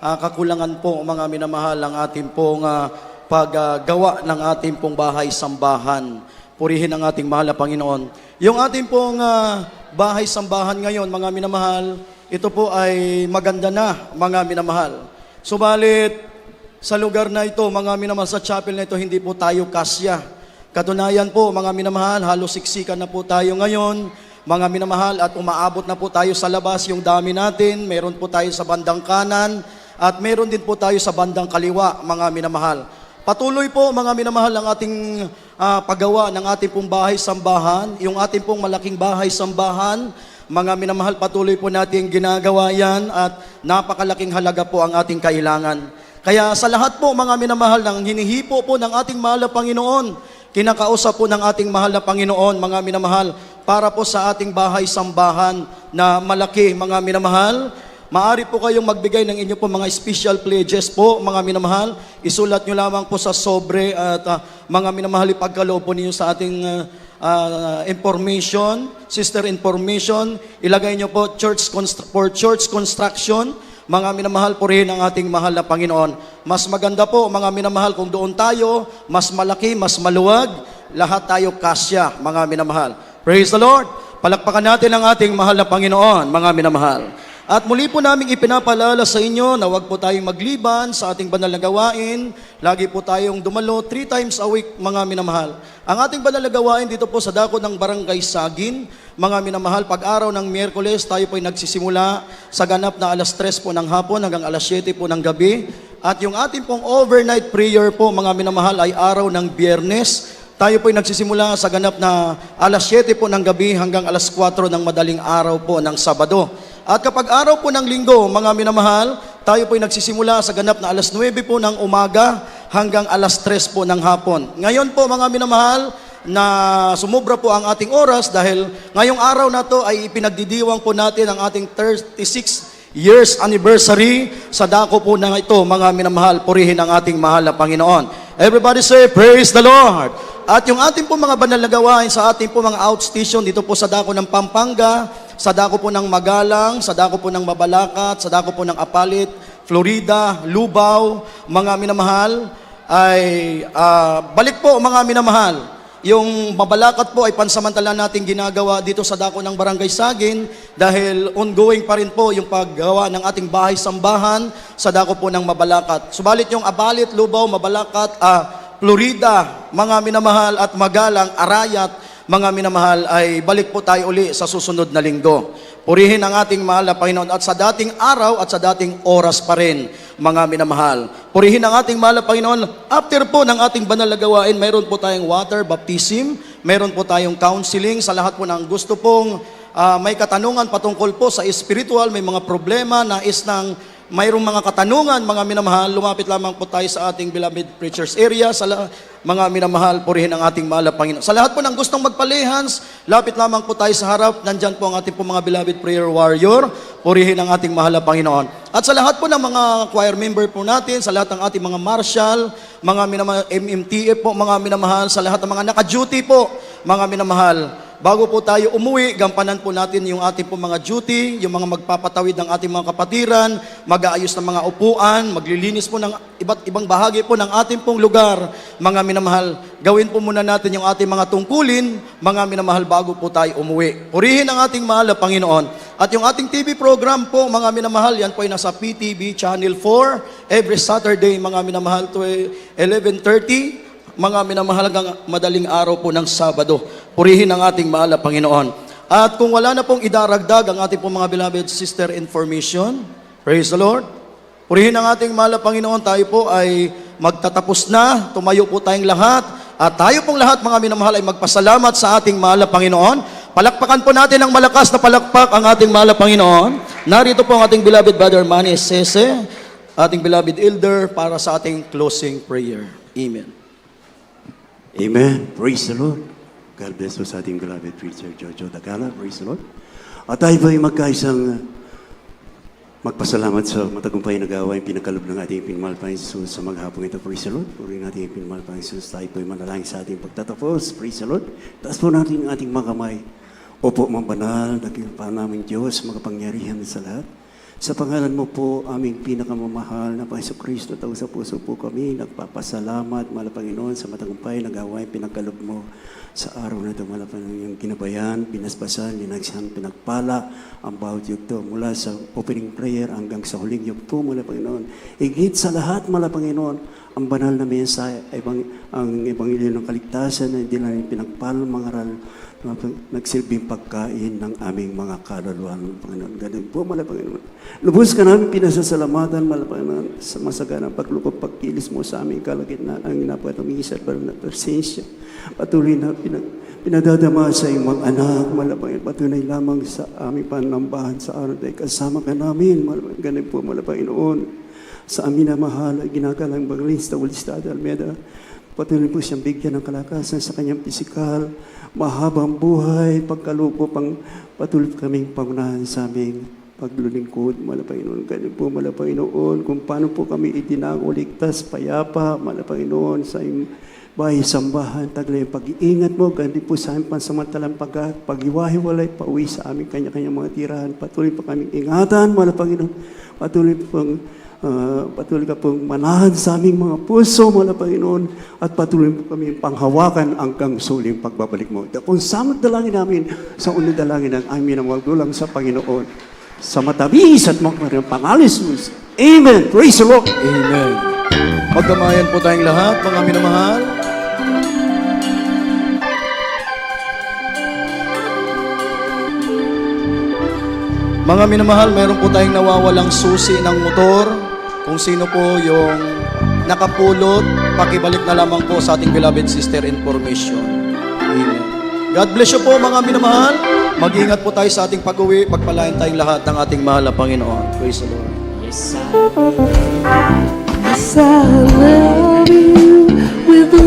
kakulangan po, mga minamahal, ang ating pong paggawa ng ating pong bahay-sambahan. Purihin ang ating mahal na Panginoon. Yung ating pong bahay-sambahan ngayon, mga minamahal, ito po ay maganda na, mga minamahal. Subalit, Sa lugar na ito, mga minamahal, sa chapel na ito, hindi po tayo kasya. Katunayan po, mga minamahal, halos siksikan na po tayo ngayon, mga minamahal, at umaabot na po tayo sa labas yung dami natin, meron po tayo sa bandang kanan, at meron din po tayo sa bandang kaliwa, mga minamahal. Patuloy po, mga minamahal, ang ating paggawa ng ating pong bahay-sambahan, yung ating pong malaking bahay-sambahan, mga minamahal, patuloy po natin ginagawa yan at napakalaking halaga po ang ating kailangan. Kaya sa lahat po, mga minamahal, ng hinihipo po ng ating mahal na Panginoon, kinakausap po ng ating mahal na Panginoon, mga minamahal, para po sa ating bahay-sambahan na malaki, mga minamahal. Maari po kayong magbigay ng inyo po mga special pledges po, mga minamahal. Isulat nyo lamang po sa sobre at mga minamahal, ipagkaloob po ninyo sa ating information, sister information. Ilagay nyo po for church construction. Mga minamahal, purihin ang ating mahal na Panginoon. Mas maganda po, mga minamahal, kung doon tayo, mas malaki, mas maluwag, lahat tayo kasya, mga minamahal. Praise the Lord! Palakpakan natin ang ating mahal na Panginoon, mga minamahal. At muli po namin ipinapaalala sa inyo na huwag po tayong magliban sa ating banal na gawain. Lagi po tayong dumalo 3 times a week, mga minamahal. Ang ating banal na gawain dito po sa dako ng Barangay Sagin, mga minamahal, pag-araw ng Miyerkules, tayo po ay nagsisimula sa ganap na alas 3 po ng hapon hanggang alas 7 po ng gabi. At yung ating pong overnight prayer po, mga minamahal, ay araw ng Biyernes. Tayo po ay nagsisimula sa ganap na alas 7 po ng gabi hanggang alas 4 ng madaling araw po ng Sabado. At kapag araw po ng Linggo, mga minamahal, tayo po ay nagsisimula sa ganap na alas 9 po ng umaga hanggang alas 3 po ng hapon. Ngayon po, mga minamahal, na sumubra po ang ating oras dahil ngayong araw na to ay ipinagdidiwang po natin ang ating 36 years anniversary sa dako po na ito, mga minamahal, purihin ang ating mahal na Panginoon. Everybody say, praise the Lord! At yung ating po mga banal na gawain sa ating po mga outstation dito po sa dako ng Pampanga, sa dako po ng Magalang, sa dako po ng Mabalacat, sa dako po ng Apalit, Florida, Lubao, mga minamahal, ay balik po, mga minamahal. Yung Mabalacat po ay pansamantala nating ginagawa dito sa dako ng Barangay Sagin dahil ongoing pa rin po yung paggawa ng ating bahay-sambahan sa dako po ng Mabalacat. Subalit yung Abalit, Lubao, Mabalacat, Florida, mga minamahal, at Magalang, Arayat, mga minamahal, ay balik po tayo uli sa susunod na linggo. Purihin ang ating mahal na Panginoon at sa dating araw at sa dating oras pa rin, mga minamahal. Purihin ang ating mahal na Panginoon. After po ng ating banal na gawain, mayroon po tayong water baptism, mayroon po tayong counseling sa lahat po ng gusto pong may katanungan patungkol po sa spiritual, may mga problema, nais ng mayroong mga katanungan, mga minamahal, lumapit lamang po tayo sa ating beloved preachers area, sa mga minamahal, purihin ang ating mahal na Panginoon. Sa lahat po ng gustong magpalehans, lapit lamang po tayo sa harap, nandyan po ang ating po mga beloved prayer warrior, purihin ang ating mahal na Panginoon. At sa lahat po ng mga choir member po natin, sa lahat ng ating mga marshal, mga minamahal, MMTF po, mga minamahal, sa lahat ng mga naka-duty po, mga minamahal, bago po tayo umuwi, gampanan po natin yung ating po mga duty, yung mga magpapatawid ng ating mga kapatiran, mag-aayos ng mga upuan, maglilinis po ng iba't ibang bahagi po ng ating pong lugar. Mga minamahal, gawin po muna natin yung ating mga tungkulin, mga minamahal, bago po tayo umuwi. Purihin ang ating mahal na Panginoon. At yung ating TV program po, mga minamahal, yan po ay nasa PTV Channel 4, every Saturday, mga minamahal, to 11:30, mga minamahal, hanggang madaling araw po ng Sabado. Purihin ang ating mahal na Panginoon. At kung wala na pong idaragdag ang ating pong mga beloved sister information, praise the Lord. Purihin ang ating mahal na Panginoon. Tayo po ay magtatapos na. Tumayo po tayong lahat. At tayo pong lahat, mga minamahal, ay magpasalamat sa ating mahal na Panginoon. Palakpakan po natin ng malakas na palakpak ang ating mahal na Panginoon. Narito po ang ating beloved brother Manny Sese, ating beloved elder, para sa ating closing prayer. Amen. Amen. Praise the Lord. God bless po sa ating beloved preacher, Jojo Dacala. Praise the Lord. At tayo ba ay magkaisang magpasalamat sa matagumpay na gawain pinakalob ng ating pinamahal Panginoon Jesus sa maghapong ito. Praise the Lord. Purihin natin ang pinamahal Panginoon Jesus. Tayo po ay manalangin sa ating pagtatapos. Praise the Lord. Taas po natin ang ating mga kamay. Opo, mga banal, dakilang pa namin Diyos, makapangyarihan sa lahat. Sa pangalan mo po, aming pinakamamahal na Panginoon Kristo, tao sa puso po kami, nagpapasalamat, mahal na Panginoon, sa matagumpay na gawain, pinagkaloob mo sa araw na ito, mahal na Panginoon, yung ginabayan, pinasbasan, linagsan, pinagpala, ang bawat yugto, mula sa opening prayer hanggang sa huling yugto, mahal na Panginoon. Higit sa lahat, mahal na Panginoon, ang banal na mensahe, ang ebanghelyo ng kaligtasan na hindi lang pinagpala, mangaral, nagsilbing pagkain ng aming mga kaluluwa ng Panginoon. Ganun po, mahal na Panginoon. Lubos ka namin pinasasalamatan, mahal na Panginoon, sa masaganang paglukob, pagkilis mo sa aming kalagitnaan, ang napatong isat para na persensya. Patuloy na pinadadama sa iyong mga anak, mahal na Panginoon. Patuloy lamang sa aming panambahan sa araw tayo. Kasama ka namin, mahal na Panginoon. Ganun po, mahal na Panginoon. Sa amin na mahal, ginagalang Bagrista, Walistad, Almeida, patuloy po siyang bigyan ng kalakasan sa kanyang pisikal, mahabang buhay, pagkalupo, patuloy kaming pangunahan sa aming paglulingkod, mahal na Panginoon. Ganyan po, mahal na Panginoon, kung paano po kami itinako, ligtas, payapa, mahal na Panginoon, sa iyong bahay, sambahan, taglay, pag-iingat mo, ganyan po sa aming pansamantalang pag-iwahiwalay, pauwi sa aming kanya-kanya mga tirahan, patuloy po kaming ingatan, mahal na Panginoon, patuloy ka pong manahan sa aming mga puso, mahal na Panginoon, at patuloy po kami panghawakan hanggang suling pagbabalik mo. Kung samot dalangin namin sa unang dalangin ng aming namagdulang sa Panginoon, sa matamis at mga pangalis mo. Amen. Praise the Lord. Amen. Magkamayan po tayong lahat, mga minamahal. Mga minamahal, mayroon po tayong nawawalang susi ng motor. Kung sino po yung nakapulot, pakibalik na lamang po sa ating beloved sister information. Amen. God bless you po mga minamahal. Mag-ingat po tayo sa ating pag-uwi. Pagpalain tayong lahat ng ating mahal na Panginoon. Praise the Lord. Yes, I love you with the